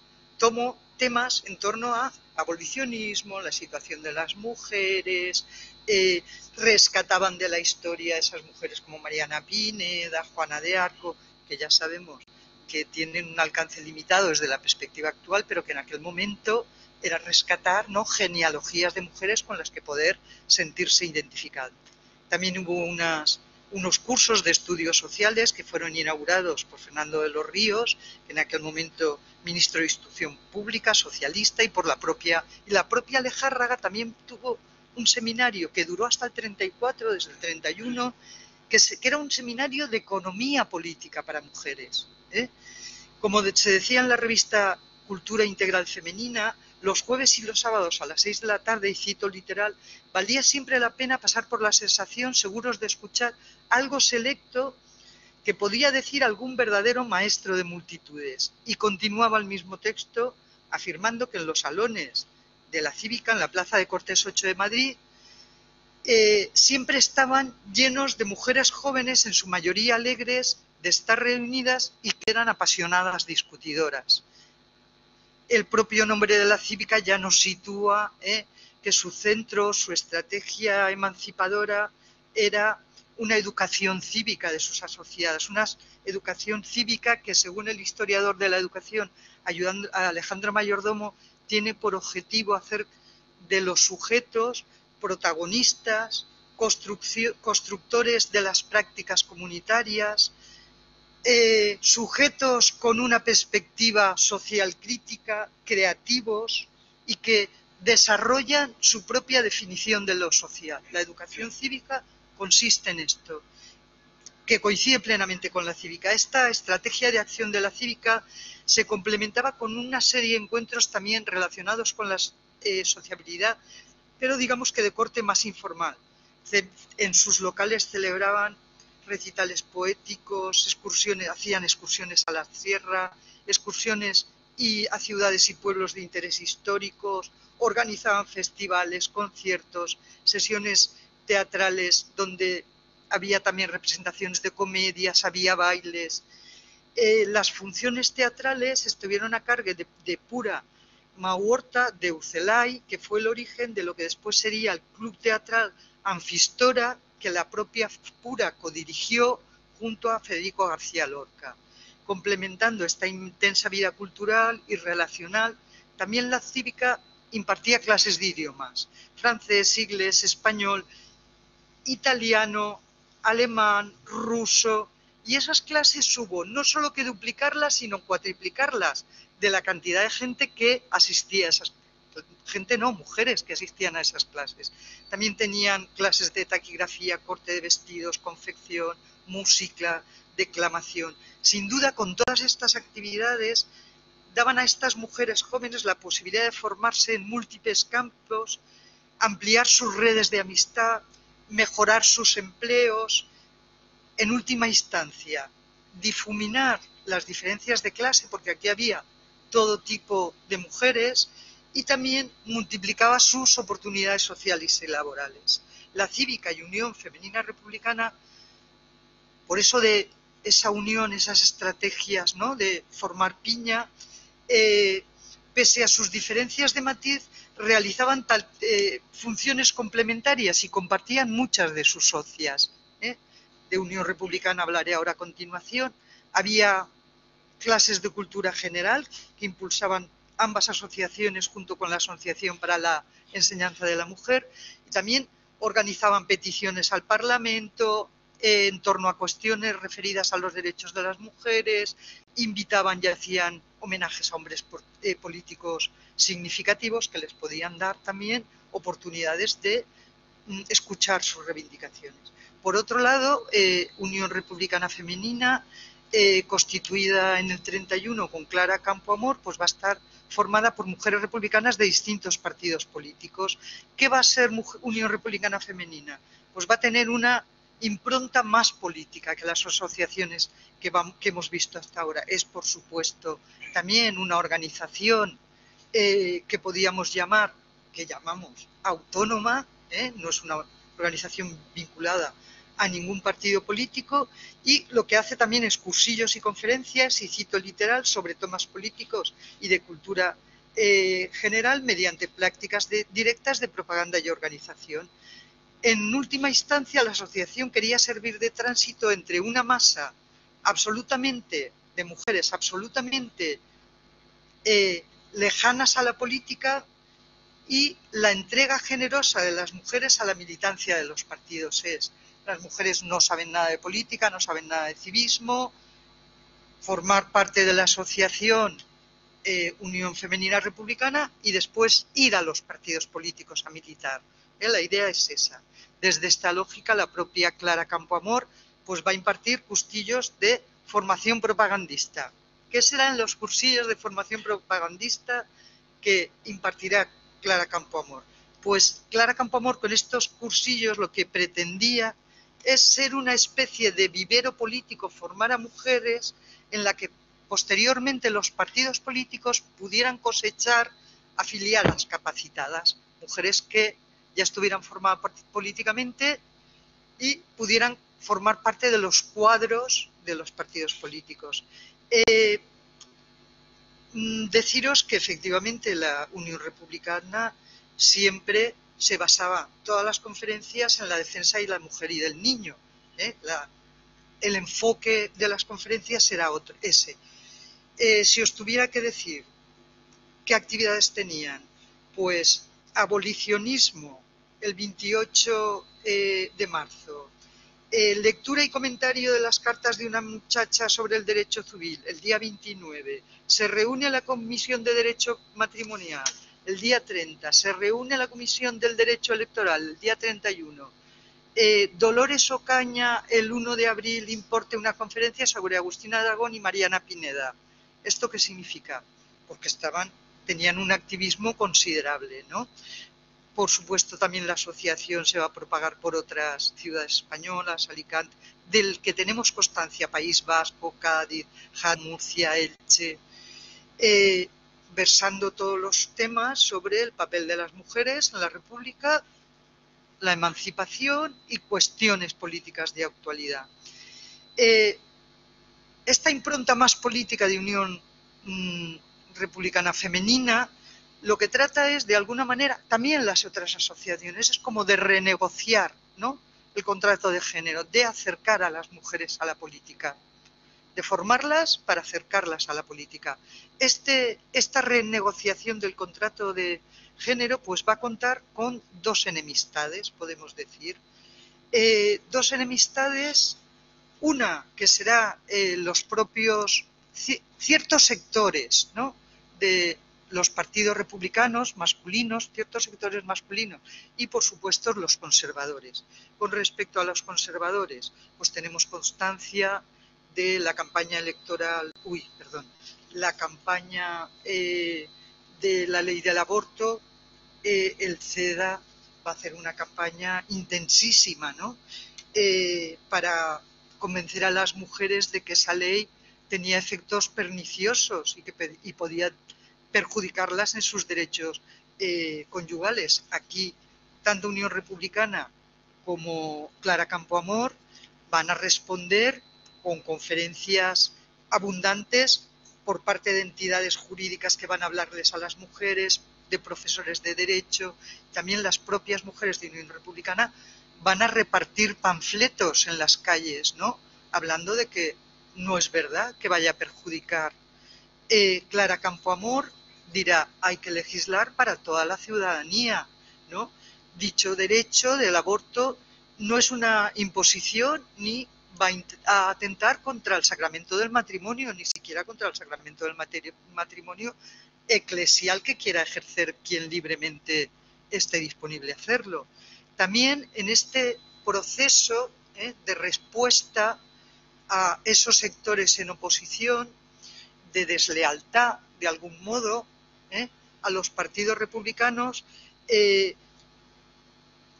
temas en torno a abolicionismo, la situación de las mujeres, rescataban de la historia a esas mujeres como Mariana Pineda, Juana de Arco, que ya sabemos que tienen un alcance limitado desde la perspectiva actual, pero que en aquel momento era rescatar, ¿no?, genealogías de mujeres con las que poder sentirse identificado. También hubo unos cursos de estudios sociales que fueron inaugurados por Fernando de los Ríos, en aquel momento ministro de Instrucción Pública, socialista, y la propia Lejárraga también tuvo un seminario que duró hasta el 34, desde el 31, que era un seminario de economía política para mujeres. Como se decía en la revista Cultura Integral Femenina, los jueves y los sábados a las 6 de la tarde, y cito literal, valía siempre la pena pasar por la sensación, seguros de escuchar algo selecto que podía decir algún verdadero maestro de multitudes. Y continuaba el mismo texto afirmando que en los salones de la cívica, en la Plaza de Cortés 8 de Madrid, siempre estaban llenos de mujeres jóvenes, en su mayoría alegres de estar reunidas, y que eran apasionadas discutidoras. El propio nombre de la cívica ya nos sitúa que su centro, su estrategia emancipadora era una educación cívica de sus asociadas, una educación cívica que, según el historiador de la educación, Alejandro Mayordomo, tiene por objetivo hacer de los sujetos protagonistas, constructores de las prácticas comunitarias, sujetos con una perspectiva social crítica, creativos, y que desarrollan su propia definición de lo social. La educación cívica consiste en esto, que coincide plenamente con la cívica. Esta estrategia de acción de la cívica se complementaba con una serie de encuentros también relacionados con la sociabilidad, pero digamos que de corte más informal. En sus locales celebraban recitales poéticos, hacían excursiones a la sierra, excursiones a ciudades y pueblos de interés históricos, organizaban festivales, conciertos, sesiones teatrales donde había también representaciones de comedias, había bailes. Las funciones teatrales estuvieron a cargo de Pura Mahuorta de Ucelay, que fue el origen de lo que después sería el Club Teatral Anfistora, que la propia Pura codirigió junto a Federico García Lorca. Complementando esta intensa vida cultural y relacional, también la Cívica impartía clases de idiomas: francés, inglés, español, italiano, alemán, ruso, y esas clases hubo no solo que duplicarlas, sino cuatriplicarlas de la cantidad de gente que asistía a esas mujeres que asistían a esas clases. También tenían clases de taquigrafía, corte de vestidos, confección, música, declamación. Sin duda, con todas estas actividades daban a estas mujeres jóvenes la posibilidad de formarse en múltiples campos, ampliar sus redes de amistad, mejorar sus empleos, en última instancia, difuminar las diferencias de clase, porque aquí había todo tipo de mujeres, y también multiplicaba sus oportunidades sociales y laborales. La Cívica y Unión Femenina Republicana, por eso de esa unión, esas estrategias, ¿no?, de formar piña, pese a sus diferencias de matiz, realizaban funciones complementarias y compartían muchas de sus socias. De Unión Republicana hablaré ahora a continuación. Había clases de cultura general que impulsaban ambas asociaciones junto con la Asociación para la Enseñanza de la Mujer, y también organizaban peticiones al Parlamento en torno a cuestiones referidas a los derechos de las mujeres, invitaban y hacían homenajes a hombres políticos significativos que les podían dar también oportunidades de escuchar sus reivindicaciones. Por otro lado, Unión Republicana Femenina, constituida en el 31 con Clara Campoamor, pues va a estar formada por mujeres republicanas de distintos partidos políticos. ¿Qué va a ser Unión Republicana Femenina? Pues va a tener una impronta más política que las asociaciones que hemos visto hasta ahora. Es, por supuesto, también una organización que podíamos llamar, que llamamos autónoma, no es una organización vinculada a ningún partido político, y lo que hace también es cursillos y conferencias, y cito literal, sobre temas políticos y de cultura general mediante prácticas directas de propaganda y organización. En última instancia, la asociación quería servir de tránsito entre una masa absolutamente de mujeres absolutamente lejanas a la política y la entrega generosa de las mujeres a la militancia de los partidos. Las mujeres no saben nada de política, no saben nada de civismo, formar parte de la asociación Unión Femenina Republicana y después ir a los partidos políticos a militar. La idea es esa. Desde esta lógica, la propia Clara Campoamor pues va a impartir cursillos de formación propagandista. ¿Qué serán los cursillos de formación propagandista que impartirá Clara Campoamor? Pues Clara Campoamor, con estos cursillos, lo que pretendía es ser una especie de vivero político, formar a mujeres en la que posteriormente los partidos políticos pudieran cosechar afiliadas capacitadas, mujeres que ya estuvieran formadas políticamente y pudieran formar parte de los cuadros de los partidos políticos. Deciros que efectivamente la Unión Republicana siempre se basaba todas las conferencias en la defensa de la mujer y del niño. El enfoque de las conferencias era ese. Si os tuviera que decir qué actividades tenían, pues abolicionismo el 28 de marzo, lectura y comentario de las cartas de una muchacha sobre el derecho civil el día 29, se reúne la Comisión de Derecho Matrimonial el día 30, se reúne la Comisión del Derecho Electoral el día 31, Dolores Ocaña el 1 de abril imparten una conferencia sobre Agustina de Aragón y Mariana Pineda. ¿Esto qué significa? Porque tenían un activismo considerable, ¿no? Por supuesto, también la asociación se va a propagar por otras ciudades españolas, Alicante, del que tenemos constancia, País Vasco, Cádiz, Jaén, Murcia, Elche. versando todos los temas sobre el papel de las mujeres en la República, la emancipación y cuestiones políticas de actualidad. Esta impronta más política de Unión Republicana Femenina lo que trata es, de alguna manera, también las otras asociaciones, es como de renegociar, ¿no?, el contrato de género, de acercar a las mujeres a la política, de formarlas para acercarlas a la política. Esta renegociación del contrato de género pues va a contar con dos enemistades, podemos decir. Dos enemistades, una que será los propios ciertos sectores, ¿no?, de los partidos republicanos masculinos, ciertos sectores masculinos, y por supuesto los conservadores. Con respecto a los conservadores, pues tenemos constancia de la campaña electoral, la campaña de la ley del aborto. El CEDA va a hacer una campaña intensísima, ¿no?, para convencer a las mujeres de que esa ley tenía efectos perniciosos y podía perjudicarlas en sus derechos conyugales. Aquí, tanto Unión Republicana como Clara Campoamor van a responder con conferencias abundantes por parte de entidades jurídicas que van a hablarles a las mujeres, de profesores de derecho. También las propias mujeres de Unión Republicana van a repartir panfletos en las calles, ¿no?, hablando de que no es verdad que vaya a perjudicar. Clara Campoamor dirá, hay que legislar para toda la ciudadanía, ¿no? Dicho derecho del aborto no es una imposición ni va a atentar contra el sacramento del matrimonio, ni siquiera contra el sacramento del matrimonio eclesial que quiera ejercer quien libremente esté disponible a hacerlo. También en este proceso de respuesta a esos sectores en oposición, de deslealtad, de algún modo, a los partidos republicanos,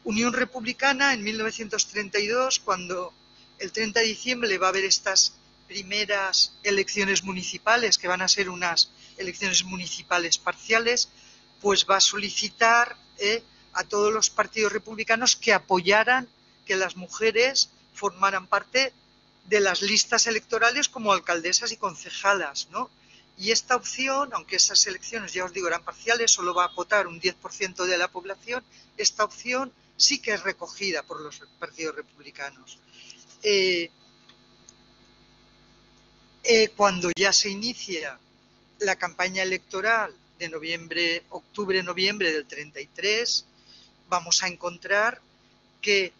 Unión Republicana en 1932, cuando el 30 de diciembre va a haber estas primeras elecciones municipales, que van a ser unas elecciones municipales parciales, pues va a solicitar a todos los partidos republicanos que apoyaran que las mujeres formaran parte de las listas electorales como alcaldesas y concejalas, ¿no? Y esta opción, aunque esas elecciones, ya os digo, eran parciales, solo va a votar un 10% de la población, esta opción sí que es recogida por los partidos republicanos. Cuando ya se inicia la campaña electoral de octubre-noviembre del 33, vamos a encontrar que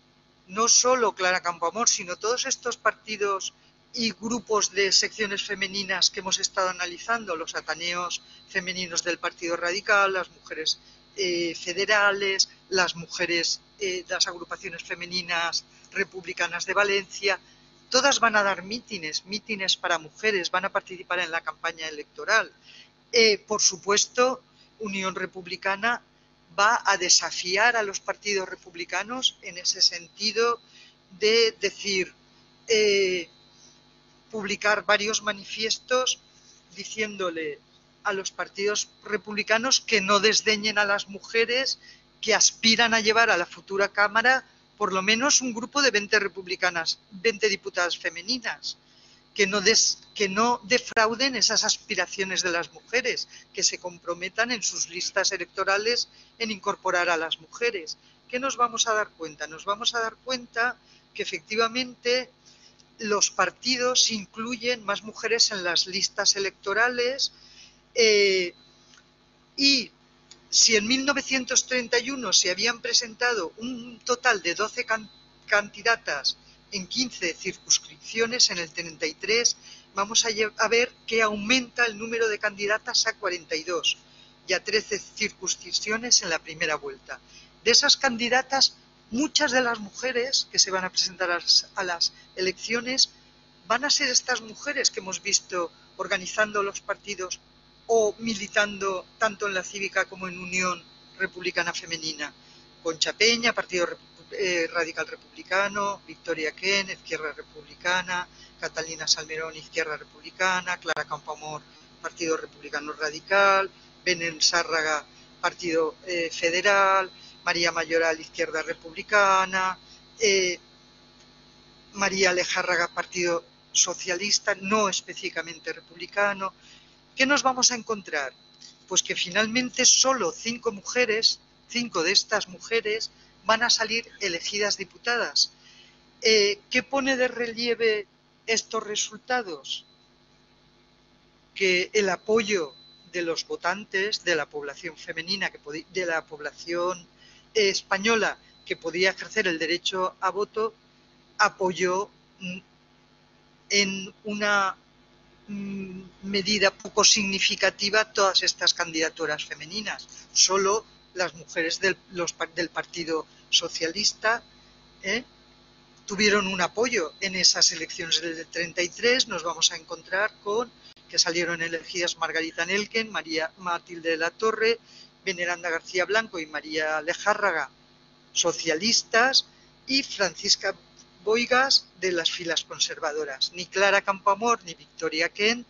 no solo Clara Campoamor, sino todos estos partidos y grupos de secciones femeninas que hemos estado analizando, los ateneos femeninos del Partido Radical, las mujeres federales, las mujeres, las agrupaciones femeninas republicanas de Valencia, todas van a dar mítines para mujeres, van a participar en la campaña electoral. Por supuesto, Unión Republicana va a desafiar a los partidos republicanos en ese sentido de decir, publicar varios manifiestos diciéndole a los partidos republicanos que no desdeñen a las mujeres que aspiran a llevar a la futura Cámara por lo menos un grupo de 20 republicanas, 20 diputadas femeninas, que no defrauden esas aspiraciones de las mujeres, que se comprometan en sus listas electorales en incorporar a las mujeres. ¿Qué nos vamos a dar cuenta? Nos vamos a dar cuenta que efectivamente los partidos incluyen más mujeres en las listas electorales y si en 1931 se habían presentado un total de 12 candidatas en 15 circunscripciones, en el 33 vamos a ver que aumenta el número de candidatas a 42 y a 13 circunscripciones en la primera vuelta. De esas candidatas, muchas de las mujeres que se van a presentar a las elecciones van a ser estas mujeres que hemos visto organizando los partidos o militando tanto en la Cívica como en Unión Republicana Femenina. Concha Peña, Partido Radical Republicano, Victoria Kent, Izquierda Republicana, Catalina Salmerón, Izquierda Republicana, Clara Campoamor, Partido Republicano Radical, Belén Sárraga, Partido Federal, María Mayoral, Izquierda Republicana, María Lejárraga, Partido Socialista, no específicamente republicano. ¿Qué nos vamos a encontrar? Pues que finalmente solo 5 de estas mujeres van a salir elegidas diputadas. ¿Qué pone de relieve estos resultados? Que el apoyo de los votantes, de la población femenina, de la población española que podía ejercer el derecho a voto, apoyó en una medida poco significativa todas estas candidaturas femeninas. Solo las mujeres del Partido Socialista tuvieron un apoyo en esas elecciones del 33. Nos vamos a encontrar con que salieron elegidas Margarita Nelken, María Matilde de la Torre, Veneranda García Blanco y María Lejárraga, socialistas, y Francisca Boigas de las filas conservadoras. Ni Clara Campoamor ni Victoria Kent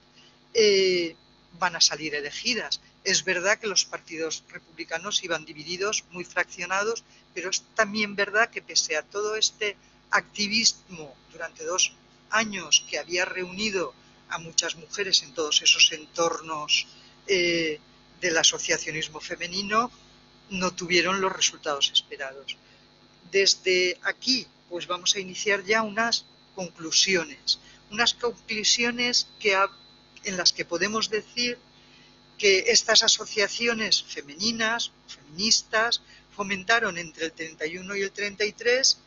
van a salir elegidas. Es verdad que los partidos republicanos iban divididos, muy fraccionados, pero es también verdad que pese a todo este activismo durante 2 años que había reunido a muchas mujeres en todos esos entornos del asociacionismo femenino, no tuvieron los resultados esperados. Desde aquí, pues vamos a iniciar ya unas conclusiones en las que podemos decir que estas asociaciones femeninas, feministas, fomentaron entre el 31 y el 33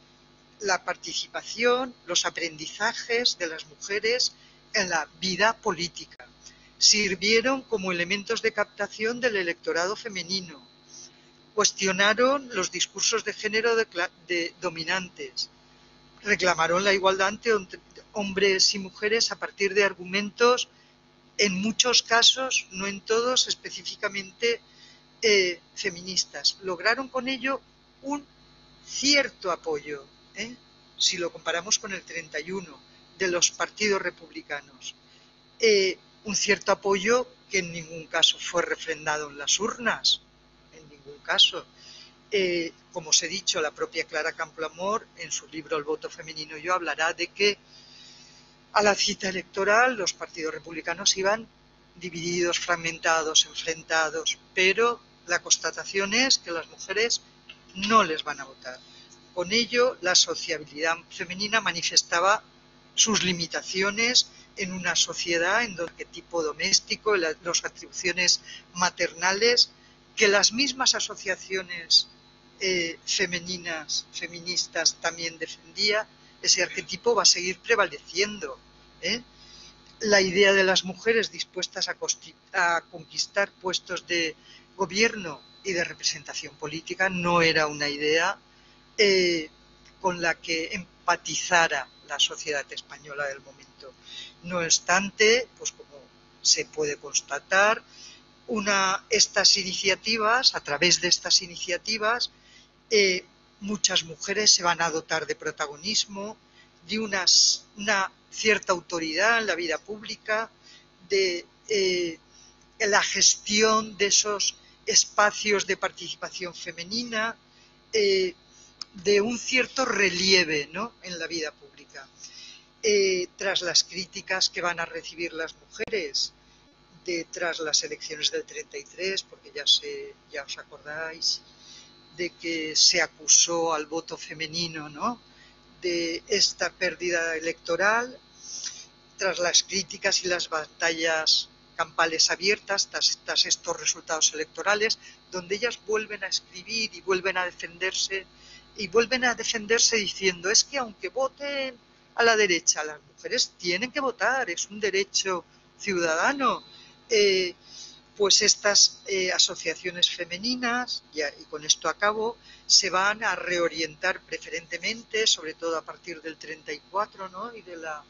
la participación, los aprendizajes de las mujeres en la vida política. Sirvieron como elementos de captación del electorado femenino. Cuestionaron los discursos de género dominantes. Reclamaron la igualdad entre hombres y mujeres a partir de argumentos, en muchos casos, no en todos, específicamente feministas. Lograron con ello un cierto apoyo, si lo comparamos con el 31, de los partidos republicanos. Un cierto apoyo que en ningún caso fue refrendado en las urnas, en ningún caso. Como os he dicho, la propia Clara Campoamor, en su libro El voto femenino yo, hablará de que a la cita electoral los partidos republicanos iban divididos, fragmentados, enfrentados, pero la constatación es que las mujeres no les van a votar. Con ello, la sociabilidad femenina manifestaba sus limitaciones en una sociedad en donde el tipo doméstico, las atribuciones maternales, que las mismas asociaciones feministas también defendía, ese arquetipo va a seguir prevaleciendo. La idea de las mujeres dispuestas a conquistar puestos de gobierno y de representación política no era una idea con la que empatizara la sociedad española del momento. No obstante, pues como se puede constatar, estas iniciativas, a través de estas iniciativas, muchas mujeres se van a dotar de protagonismo, de una cierta autoridad en la vida pública, de la gestión de esos espacios de participación femenina, de un cierto relieve, ¿no?, en la vida pública. Tras las críticas que van a recibir las mujeres tras las elecciones del 33, porque ya os acordáis de que se acusó al voto femenino, ¿no?, de esta pérdida electoral, tras las críticas y las batallas campales abiertas, tras estos resultados electorales, donde ellas vuelven a escribir y vuelven a defenderse diciendo, es que aunque voten a la derecha, las mujeres tienen que votar, es un derecho ciudadano. Pues estas asociaciones femeninas, y con esto acabo, se van a reorientar preferentemente, sobre todo a partir del 34, ¿no?, y de la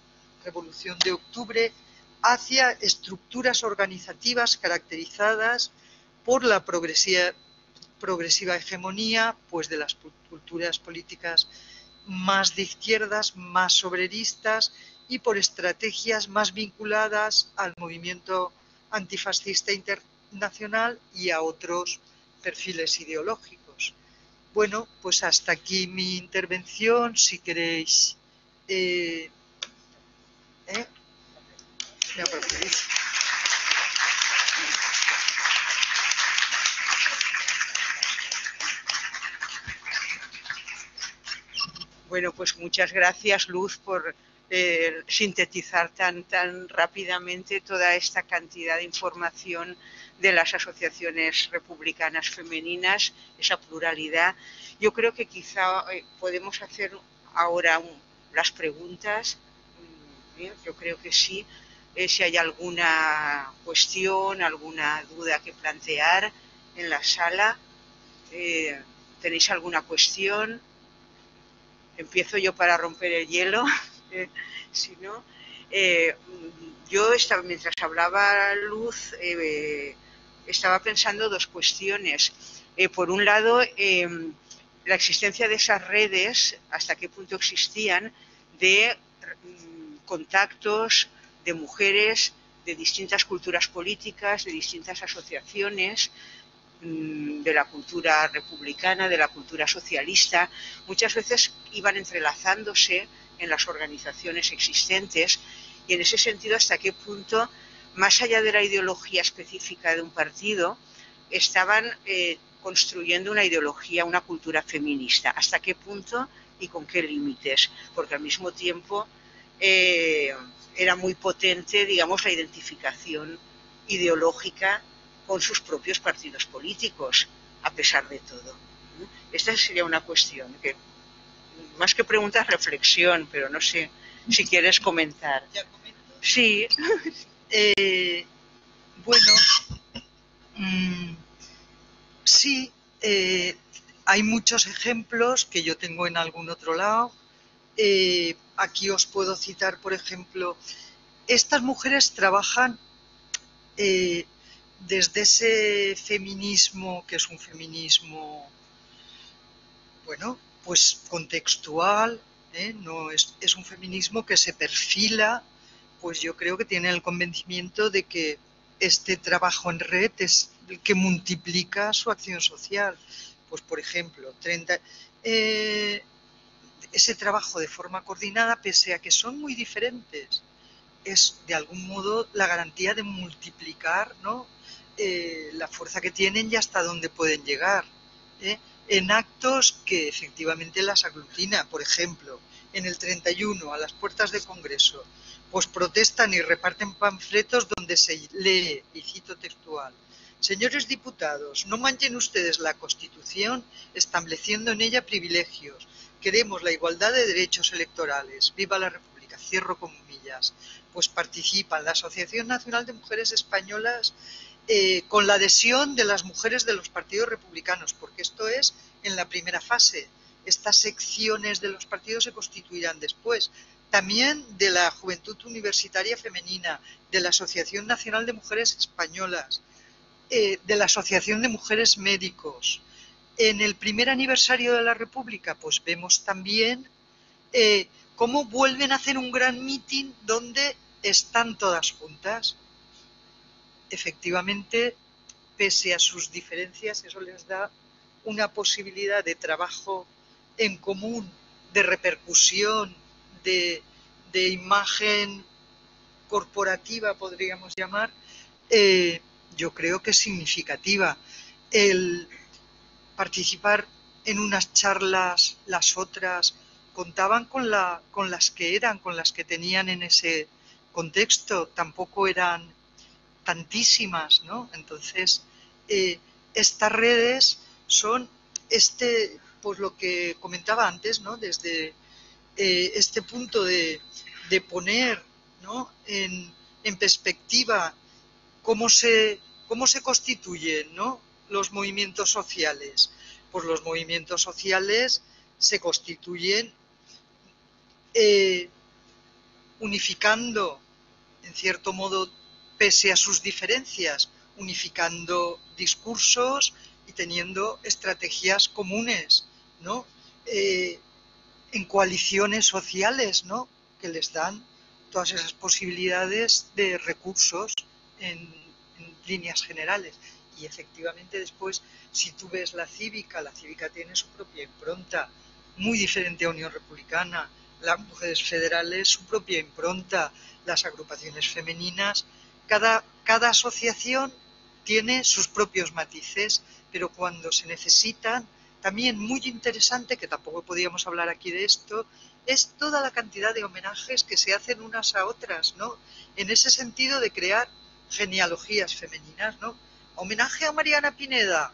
Revolución de Octubre, hacia estructuras organizativas caracterizadas por la progresiva hegemonía, pues, de las culturas políticas más de izquierdas, más obreristas, y por estrategias más vinculadas al movimiento antifascista internacional y a otros perfiles ideológicos. Bueno, pues hasta aquí mi intervención. Si queréis, me apropiáis. Bueno, pues muchas gracias, Luz, por sintetizar tan rápidamente toda esta cantidad de información de las asociaciones republicanas femeninas, esa pluralidad. Yo creo que quizá podemos hacer ahora las preguntas. Yo creo que sí. Si hay alguna cuestión, alguna duda que plantear en la sala. ¿Tenéis alguna cuestión? Empiezo yo para romper el hielo. Si no, yo estaba, mientras hablaba Luz, estaba pensando dos cuestiones. Por un lado, la existencia de esas redes, hasta qué punto existían, de contactos de mujeres de distintas culturas políticas, de distintas asociaciones, de la cultura republicana, de la cultura socialista, muchas veces iban entrelazándose en las organizaciones existentes, y en ese sentido hasta qué punto, más allá de la ideología específica de un partido, estaban construyendo una ideología, una cultura feminista, hasta qué punto y con qué límites, porque al mismo tiempo era muy potente, digamos, la identificación ideológica con sus propios partidos políticos, a pesar de todo. Esta sería una cuestión que, más que pregunta, reflexión, pero no sé si quieres comentar. ¿Ya comento? Sí. Bueno, sí, hay muchos ejemplos que yo tengo en algún otro lado. Aquí os puedo citar, por ejemplo, estas mujeres trabajan desde ese feminismo, que es un feminismo, bueno, pues contextual, no es un feminismo que se perfila, pues yo creo que tiene el convencimiento de que este trabajo en red es el que multiplica su acción social. Pues por ejemplo, ese trabajo de forma coordinada, pese a que son muy diferentes, es de algún modo la garantía de multiplicar, ¿no?, la fuerza que tienen y hasta dónde pueden llegar, en actos que efectivamente las aglutina. Por ejemplo, en el 31, a las puertas del Congreso, pues protestan y reparten panfletos donde se lee, y cito textual: señores diputados, no manchen ustedes la Constitución estableciendo en ella privilegios. Queremos la igualdad de derechos electorales. Viva la República. Cierro comillas. Pues participan la Asociación Nacional de Mujeres Españolas, con la adhesión de las mujeres de los partidos republicanos, porque esto es en la primera fase. Estas secciones de los partidos se constituirán después. También de la Juventud Universitaria Femenina, de la Asociación Nacional de Mujeres Españolas, de la Asociación de Mujeres Médicos. En el primer aniversario de la República, pues vemos también cómo vuelven a hacer un gran mitin donde están todas juntas. Efectivamente, pese a sus diferencias, eso les da una posibilidad de trabajo en común, de repercusión, de imagen corporativa, podríamos llamar, yo creo que es significativa. El participar en unas charlas, las otras contaban con las que tenían en ese contexto, tampoco eran tantísimas, ¿no? Entonces, estas redes son pues lo que comentaba antes, ¿no?, desde este punto de poner, ¿no?, en perspectiva cómo se constituyen, ¿no?, los movimientos sociales. Pues los movimientos sociales se constituyen unificando, en cierto modo, pese a sus diferencias, unificando discursos y teniendo estrategias comunes, ¿no?, en coaliciones sociales, ¿no?, que les dan todas esas posibilidades de recursos en líneas generales. Y efectivamente después, si tú ves la cívica tiene su propia impronta, muy diferente a Unión Republicana, las mujeres federales su propia impronta, las agrupaciones femeninas, cada asociación tiene sus propios matices, pero cuando se necesitan, también muy interesante, que tampoco podíamos hablar aquí de esto, es toda la cantidad de homenajes que se hacen unas a otras, ¿no? En ese sentido de crear genealogías femeninas, ¿no? Homenaje a Mariana Pineda.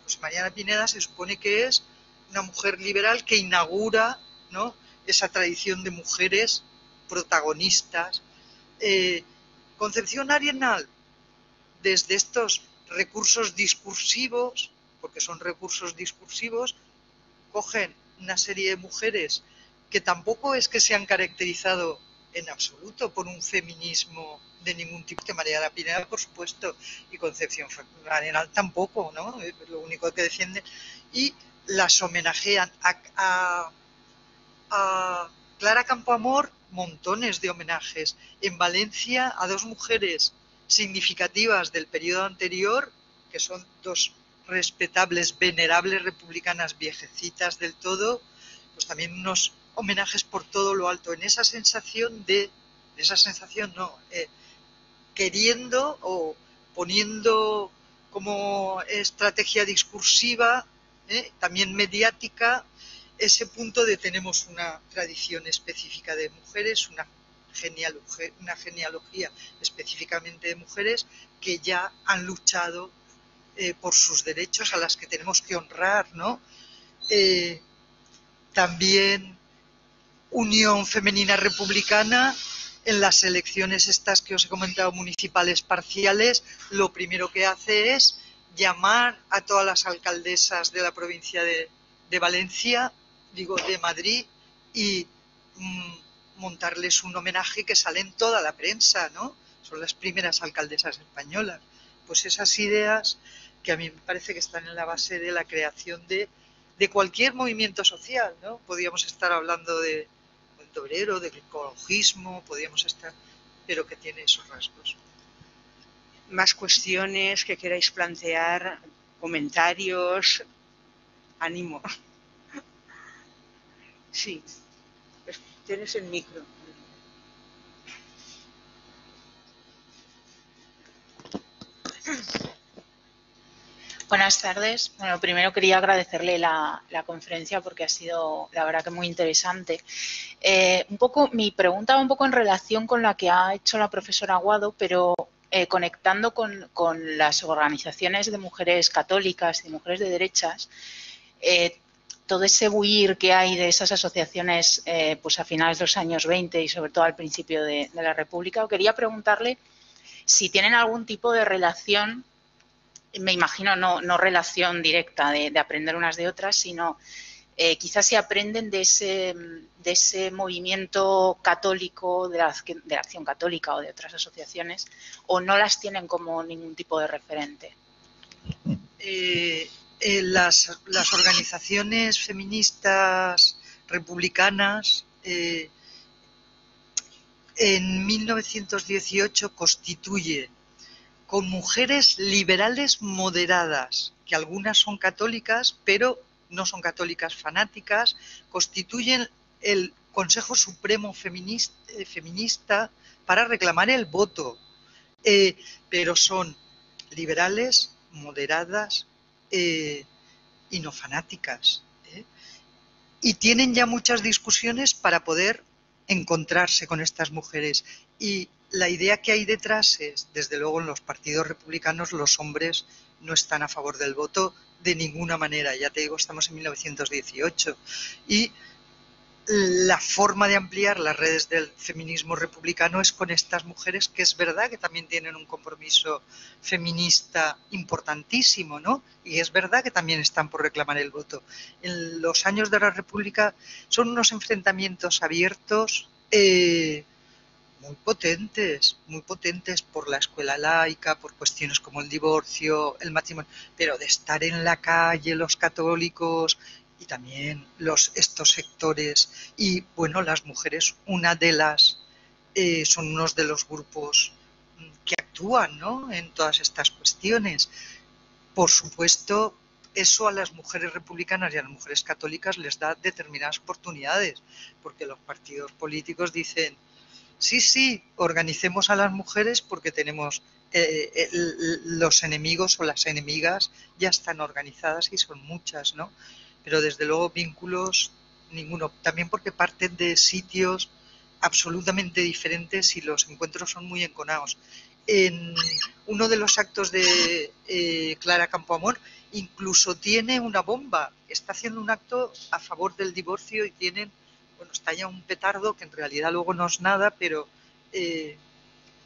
Pues Mariana Pineda se supone que es una mujer liberal que inaugura, ¿no?, esa tradición de mujeres protagonistas. Concepción Arenal, desde estos recursos discursivos, porque son recursos discursivos, cogen una serie de mujeres que tampoco es que se han caracterizado en absoluto por un feminismo de ningún tipo, que Mariana Pineda, por supuesto, y Concepción Arenal tampoco, ¿no? Lo único que defienden, y las homenajean a Clara Campoamor, montones de homenajes. En Valencia, a dos mujeres significativas del periodo anterior, que son dos respetables, venerables republicanas viejecitas del todo, pues también unos homenajes por todo lo alto, en esa sensación queriendo o poniendo como estrategia discursiva, también mediática, ese punto de tenemos una tradición específica de mujeres, una genealogía específicamente de mujeres que ya han luchado por sus derechos, a las que tenemos que honrar, ¿no? También Unión Femenina Republicana, en las elecciones estas que os he comentado municipales parciales, lo primero que hace es llamar a todas las alcaldesas de la provincia de Valencia, de Madrid, y montarles un homenaje que sale en toda la prensa, ¿no? Son las primeras alcaldesas españolas. Pues esas ideas que a mí me parece que están en la base de la creación de cualquier movimiento social, ¿no? Podríamos estar hablando del obrero, del ecologismo, podríamos estar, pero que tiene esos rasgos. Más cuestiones que queráis plantear, comentarios, ánimo. Sí, tienes el micro. Buenas tardes. Bueno, primero quería agradecerle la conferencia porque ha sido, la verdad, que muy interesante. Mi pregunta va un poco en relación con la que ha hecho la profesora Aguado, pero conectando con las organizaciones de mujeres católicas y mujeres de derechas, todo ese huir que hay de esas asociaciones pues a finales de los años 20 y sobre todo al principio de la República, quería preguntarle si tienen algún tipo de relación. Me imagino no relación directa de aprender unas de otras, sino quizás si aprenden de ese movimiento católico, de la Acción Católica o de otras asociaciones, o no las tienen como ningún tipo de referente. Las organizaciones feministas republicanas en 1918 constituyen con mujeres liberales moderadas, que algunas son católicas, pero no son católicas fanáticas, constituyen el Consejo Supremo Feminista para reclamar el voto, pero son liberales, moderadas y no fanáticas. Y tienen ya muchas discusiones para poder encontrarse con estas mujeres. Y la idea que hay detrás es, desde luego, en los partidos republicanos los hombres no están a favor del voto de ninguna manera. Ya te digo, estamos en 1918. Y la forma de ampliar las redes del feminismo republicano es con estas mujeres, que es verdad que también tienen un compromiso feminista importantísimo, ¿no? Y es verdad que también están por reclamar el voto. En los años de la República son unos enfrentamientos abiertos muy potentes por la escuela laica, por cuestiones como el divorcio, el matrimonio, pero de estar en la calle los católicos y también estos sectores, y bueno, las mujeres, son unos de los grupos que actúan actúan, ¿no?, en todas estas cuestiones. Por supuesto, eso a las mujeres republicanas y a las mujeres católicas les da determinadas oportunidades, porque los partidos políticos dicen, sí, organicemos a las mujeres porque tenemos los enemigos o las enemigas ya están organizadas y son muchas, ¿no? Pero desde luego vínculos ninguno, también porque parten de sitios absolutamente diferentes y los encuentros son muy enconados. En uno de los actos de Clara Campoamor incluso tiene una bomba, está haciendo un acto a favor del divorcio y tienen, bueno, está ya un petardo que en realidad luego no es nada, pero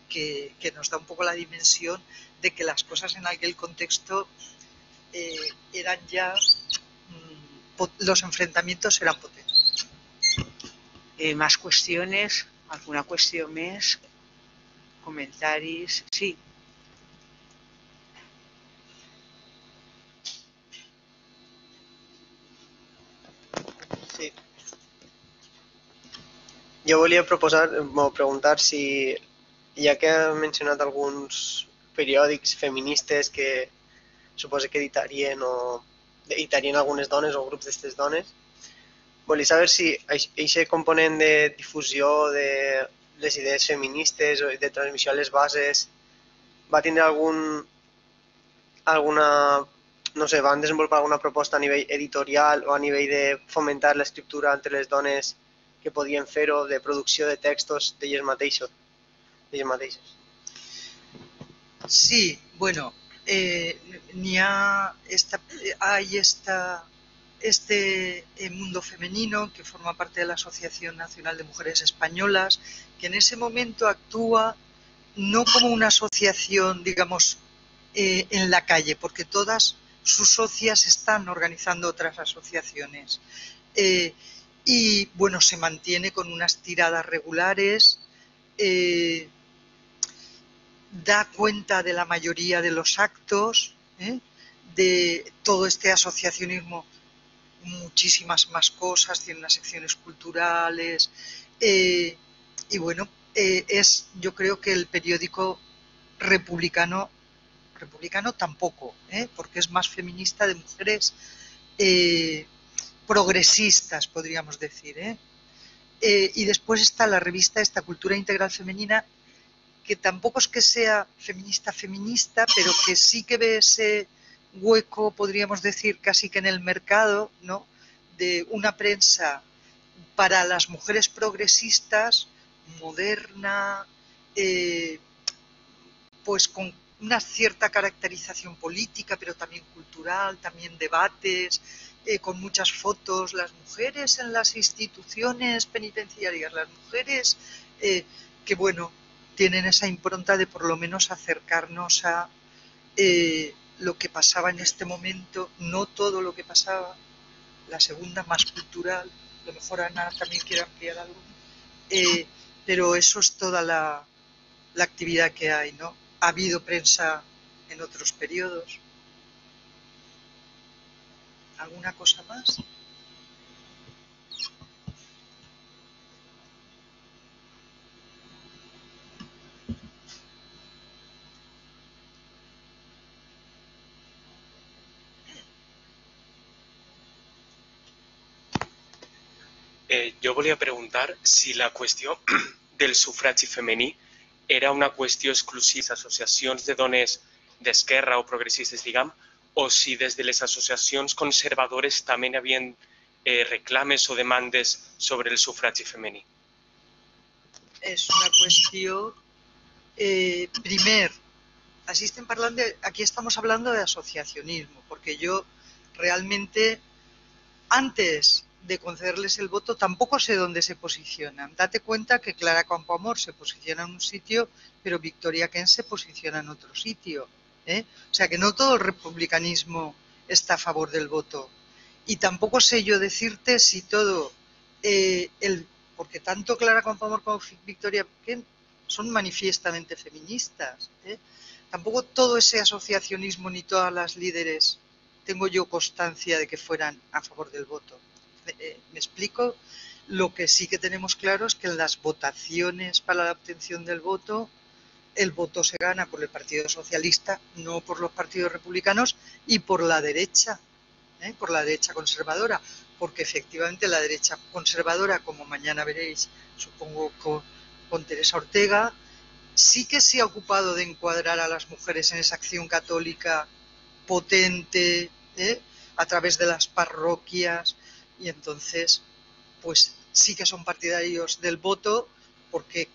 que nos da un poco la dimensión de que las cosas en aquel contexto eran ya, los enfrentamientos eran potentes. Más cuestiones, alguna cuestión más, comentaris, sí. Sí. Jo volia preguntar si, ja que ha mencionat alguns periòdics feministes que suposo que editarien algunes dones o grups d'aquestes dones, volia saber si aquest component de difusió de les idees feministes o de transmissió a les bases va tindre alguna, no sé, van desenvolupar alguna proposta a nivell editorial o a nivell de fomentar l'escriptura entre les dones que podien fer-ho, de producció de textos d'elles mateixes. Sí, bueno, hay este mundo femenino que forma parte de la Asociación Nacional de Mujeres Españolas, que en ese momento actúa no como una asociación, digamos, en la calle, porque todas sus socias están organizando otras asociaciones. Y bueno, se mantiene con unas tiradas regulares, da cuenta de la mayoría de los actos, de todo este asociacionismo, muchísimas más cosas, tiene unas secciones culturales, y bueno, yo creo que el periódico republicano tampoco, porque es más feminista, de mujeres progresistas, podríamos decir, y después está la revista esta Cultura Integral Femenina, que tampoco es que sea feminista, pero que sí que ve ese hueco, podríamos decir, casi que en el mercado, ¿no?, de una prensa para las mujeres progresistas, moderna, pues con una cierta caracterización política, pero también cultural, también debates, con muchas fotos, las mujeres en las instituciones penitenciarias, las mujeres que, bueno, tienen esa impronta de por lo menos acercarnos a lo que pasaba en este momento, no todo lo que pasaba, la segunda más cultural, a lo mejor Ana también quiere ampliar algo, pero eso es toda la actividad que hay, ¿no? Ha habido prensa en otros periodos. ¿Alguna cosa más? Jo volia preguntar si la qüestió del sufragi femení era una qüestió exclusiva de les associacions de dones d'esquerra o progressistes, diguem, o si des de les associacions conservadores també hi havia reclames o demandes sobre el sufragi femení. Es una cuestión, aquí estamos hablando de asociacionismo, porque yo realmente, antes de concederles el voto, tampoco sé dónde se posicionan. Date cuenta que Clara Campoamor se posiciona en un sitio, pero Victoria Kent se posiciona en otro sitio, O sea que no todo el republicanismo está a favor del voto. Y tampoco sé yo decirte si todo porque tanto Clara Campoamor como Victoria Kent son manifiestamente feministas, Tampoco todo ese asociacionismo ni todas las líderes tengo yo constancia de que fueran a favor del voto. ¿Me explico? Lo que sí que tenemos claro es que en las votaciones para la obtención del voto el voto se gana por el Partido Socialista, no por los partidos republicanos y por la derecha conservadora, porque efectivamente la derecha conservadora, como mañana veréis, supongo con Teresa Ortega, sí que se ha ocupado de encuadrar a las mujeres en esa acción católica potente, a través de las parroquias, y entonces pues sí que son partidarios del voto, porque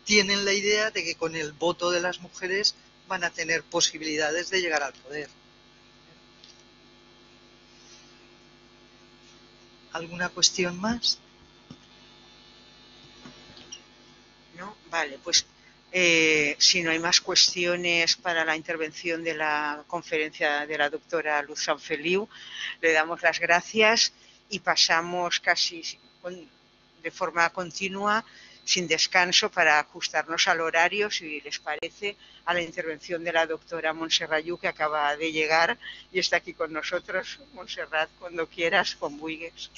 tienen la idea de que con el voto de las mujeres van a tener posibilidades de llegar al poder. ¿Alguna cuestión más? ¿No? Vale, pues si no hay más cuestiones para la intervención de la conferencia de la doctora Luz Sanfeliu, le damos las gracias y pasamos casi de forma continua, sin descanso, para ajustarnos al horario, si les parece, a la intervención de la doctora Montserrat Lluch, que acaba de llegar y está aquí con nosotros. Montserrat, cuando quieras, con Buigues.